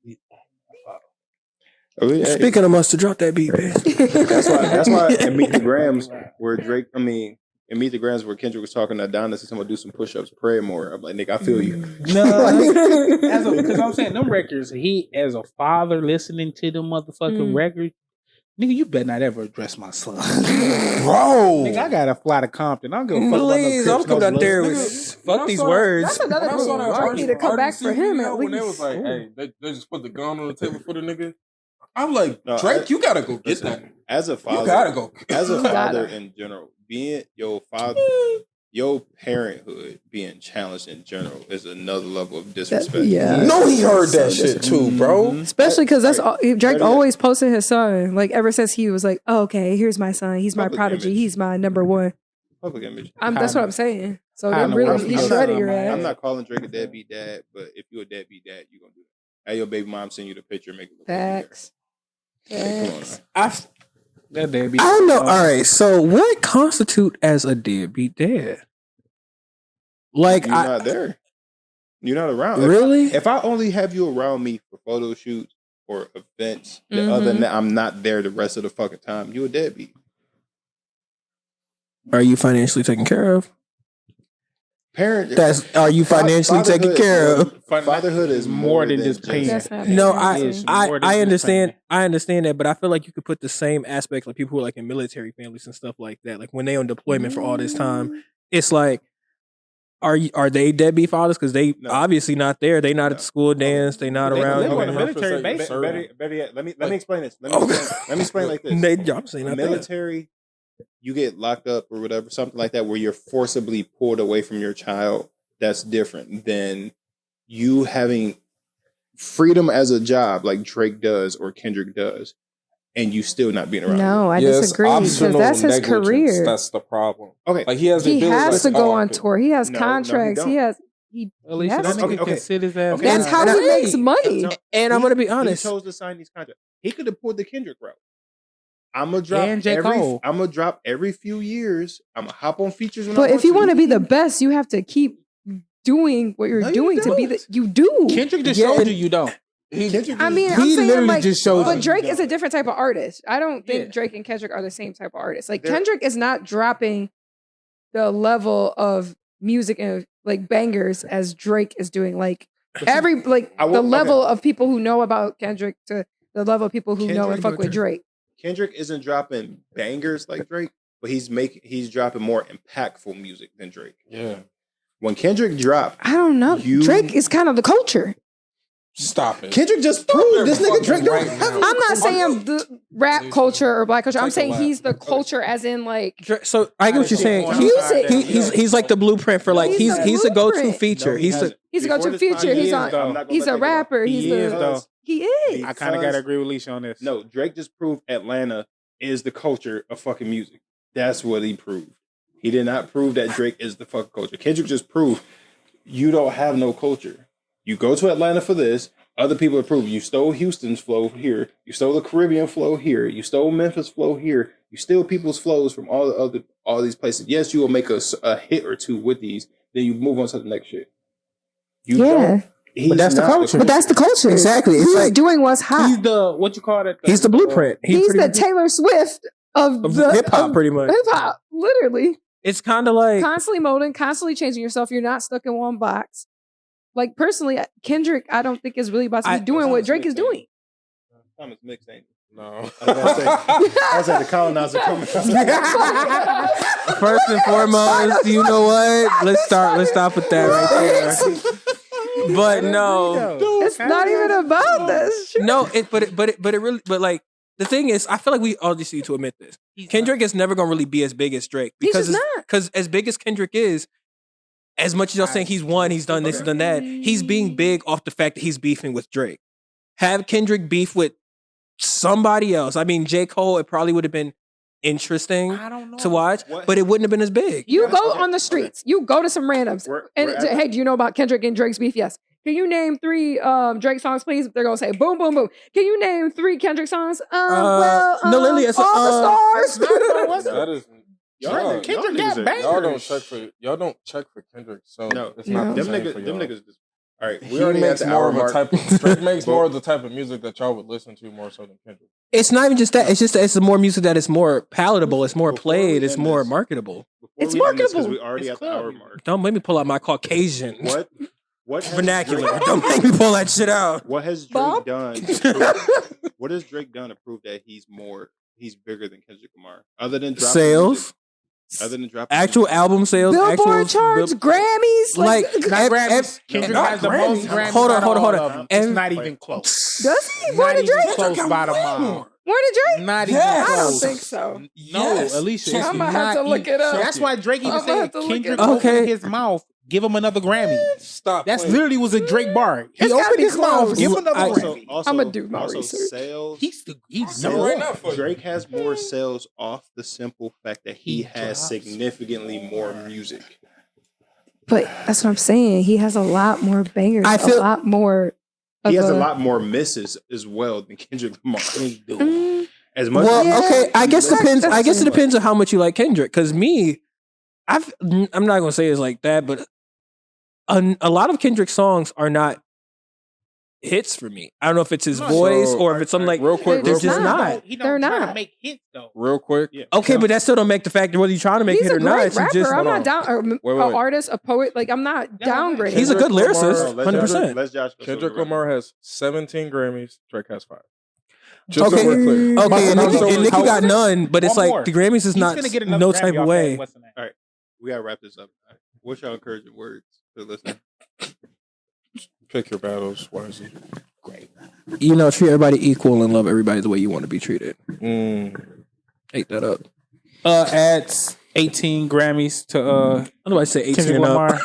Speaking of mustard, drop that beat, man. That's why at Meet the Grams where in Meet the Grams where Kendrick was talking to Adonis and someone do some push-ups, pray more. I'm like, nigga, I feel you. No, because I'm saying them records, he as a father listening to them motherfucking records, nigga, you better not ever address my son. Bro. Nigga, I gotta fly to Compton. I don't give a fuck Please, about no I'm coming out there Crips, with fuck these words. That's another thing. I need to come back for him at when they least. was like, hey, they just put the gun on the table for the nigga. I'm like, No, Drake, you gotta go get listen, that. As a father, You gotta go. as a father in general, being your father, your parenthood being challenged in general is another level of disrespect. Yeah. No, he heard that shit too, bro. Especially because that's all, Drake Yeah. always posted his son. Like ever since he was like, oh, okay, here's my son. He's my Public prodigy. image. He's my number one. Public image. That's what I'm saying. So Hiding they're the really worst he from shredded your your son, ass. I'm not calling Drake a deadbeat dad, but if you're a deadbeat dad, you're gonna do that. Hey, your baby mom send you the picture, make it look Facts. Like come on Facts. now. That deadbeat. I don't know. All right. So what constitute as a deadbeat dad? Like, You're not there. You're not around. Really? If I only have you around me for photo shoots or events, other than that, I'm not there the rest of the fucking time. You a deadbeat. Are you financially taken care of? Parent. Are you financially taken care of? Fatherhood is more than just paying. That's not No, bad. I understand. I understand that, but I feel like you could put the same aspect, like people who are like in military families and stuff like that. Like when they on deployment for all this time, it's like, are they deadbeat fathers? Because they obviously not there. They not at the school dance. They not They around. live on a Okay. military base. Better yet, let me explain this. Let me explain like this. I'm saying A not there. military you get locked up or whatever, something like that, where you're forcibly pulled away from your child, that's different than you having freedom as a job like Drake does or Kendrick does, and you still not being around. No, I disagree because that's his career. That's the problem. Okay, like he has to go on tour. He has contracts. He has. Alicia, that nigga can sit his ass. That's how he makes money. And I'm gonna be honest. He chose to sign these contracts. He could have pulled the Kendrick route. I'm gonna drop every few years. I'm gonna hop on features. But if you want to be the best, you have to keep doing what you're doing to be the. You do. Kendrick just showed you don't. I'm saying like, just showed but Drake is a different type of artist. I don't think Drake and Kendrick are the same type of artist. Like Kendrick is not dropping the level of music and like bangers as Drake is doing. Like the level of people who know about Kendrick to the level of people who know and fuck with Drake. Kendrick isn't dropping bangers like Drake, but he's dropping more impactful music than Drake. Yeah. When Kendrick dropped, I don't know. Drake is kind of the culture. Stop it. Kendrick just proved this nigga Drake don't have. I'm not saying the rap culture or black culture. I'm saying he's the culture, as in like. So I get what you're saying. He's like the blueprint for like he's a go-to feature. He's a go-to feature. He's a rapper. He is. I kind of gotta agree with Alicia on this. No, Drake just proved Atlanta is the culture of fucking music. That's what he proved. He did not prove that Drake is the fucking culture. Kendrick just proved you don't have no culture. You go to Atlanta for this. Other people have proved you stole Houston's flow here. You stole the Caribbean flow here. You stole Memphis flow here. You steal people's flows from all these places. Yes, you will make a hit or two with these. Then you move on to the next shit. But that's the culture. But that's the culture. Exactly. It's like doing what's hot. He's the what you call it. He's the blueprint. He's the Taylor Swift of hip hop, pretty much. Hip hop, literally. It's kind of like constantly molding, constantly changing yourself. You're not stuck in one box. Like personally, Kendrick, I don't think is really about to be doing what Drake is doing. Thomas mixed, ain't it? No. I was at the colonizer coming. First and foremost, you know what? Let's stop with that right there. But no, it's not even about this. No, but it really, but like the thing is, I feel like we all just need to admit this. Kendrick is never gonna really be as big as Drake because as big as Kendrick is. As much as y'all saying he's won, he's done this, he's done that, he's being big off the fact that he's beefing with Drake. Have Kendrick beef with somebody else. I mean, J. Cole, it probably would have been interesting to watch, but it wouldn't have been as big. You go on the streets. You go to some randoms. Hey, do you know about Kendrick and Drake's beef? Yes. Can you name 3 Drake songs, please? They're going to say, boom, boom, boom. Can you name 3 Kendrick songs? No, Lily, it's All the Stars. That is... Kendrick got bangers. Y'all don't check for Kendrick, so no, it's not them niggas. All right, we already makes more of a type of Drake makes more of the type of music that y'all would listen to more so than Kendrick. It's not even just that. It's just that it's more music that is more palatable. It's more played. It's more marketable. It's marketable. Because we already at the hour mark. Don't make me pull out my Caucasian. What vernacular? Don't make me pull that shit out. What has Drake done? What has Drake done to prove that he's bigger than Kendrick Lamar? Other than dropping sales. Music? Other than dropping actual album sales, Billboard charts, Grammys, not Grammys. Kendrick has the most Grammys. Hold on. It's not even close. Does he? Where did Drake? Close by the mile. Where did Drake? Not even close. I don't think so. No, Alicia. I'm gonna have to look it up. That's why Drake even said Kendrick opened his mouth. Give him another Grammy. Stop. That's literally was a Drake bar. He opened his mouth. Give him another Grammy. I'm gonna do my research. Sales, he's number one. Drake has more sales off the simple fact that he has significantly more music. But that's what I'm saying. He has a lot more bangers. A lot more. He has a lot more misses as well than Kendrick Lamar. As much. Well, okay. I guess it depends on how much you like Kendrick. Because I'm not gonna say it's like that, but a lot of Kendrick's songs are not hits for me. I don't know if it's his voice or if it's something like real quick. They're just not. They're not to make hits though. Real quick. Yeah. Okay, but that still don't make the fact that whether you're trying to make hit or not. He's a great rapper. I'm not down. An artist, a poet. Like I'm not downgrading. He's a good lyricist. 100%. Let's Josh. Kendrick Lamar has 17 Grammys. Drake has 5. Just okay, and Nicki got none, but it's like the Grammys is not no type of way. All right, we gotta wrap this up. Right. What's your encouraging words to listen? Pick your battles wisely. Great. Treat everybody equal and love everybody the way you want to be treated. Ate that up. Adds 18 Grammys to I'm about to say 18 Kendrick and Lamar. up.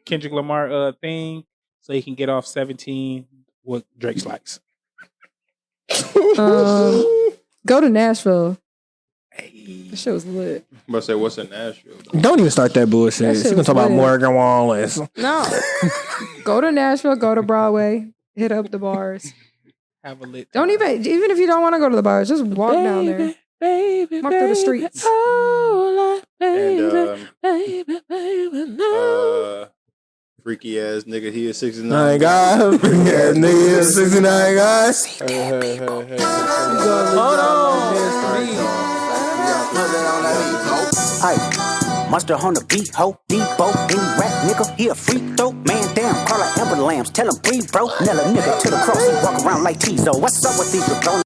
Kendrick Lamar thing, so he can get off 17 what Drake likes. Go to Nashville. That shit was lit. I'm about to say, what's in Nashville? Don't even start that bullshit. That She's shit gonna was talk about lit. Morgan Wallace. No. Go to Nashville, go to Broadway, hit up the bars. Have a lit. Don't even if you don't want to go to the bars, just walk down there. Baby, Walk through the streets. Freaky ass nigga, he is 69. 9 guys. Freaky ass nigga, 69 guys. Hey. Hold on. Aye, monster on the beat, ho, Debo, any rap nigga, he a freak throw, man down, call like Amber Lambs, tell him breathe, bro, Nella nigga to the cross, he walk around like Tizo, what's up with these jabroni?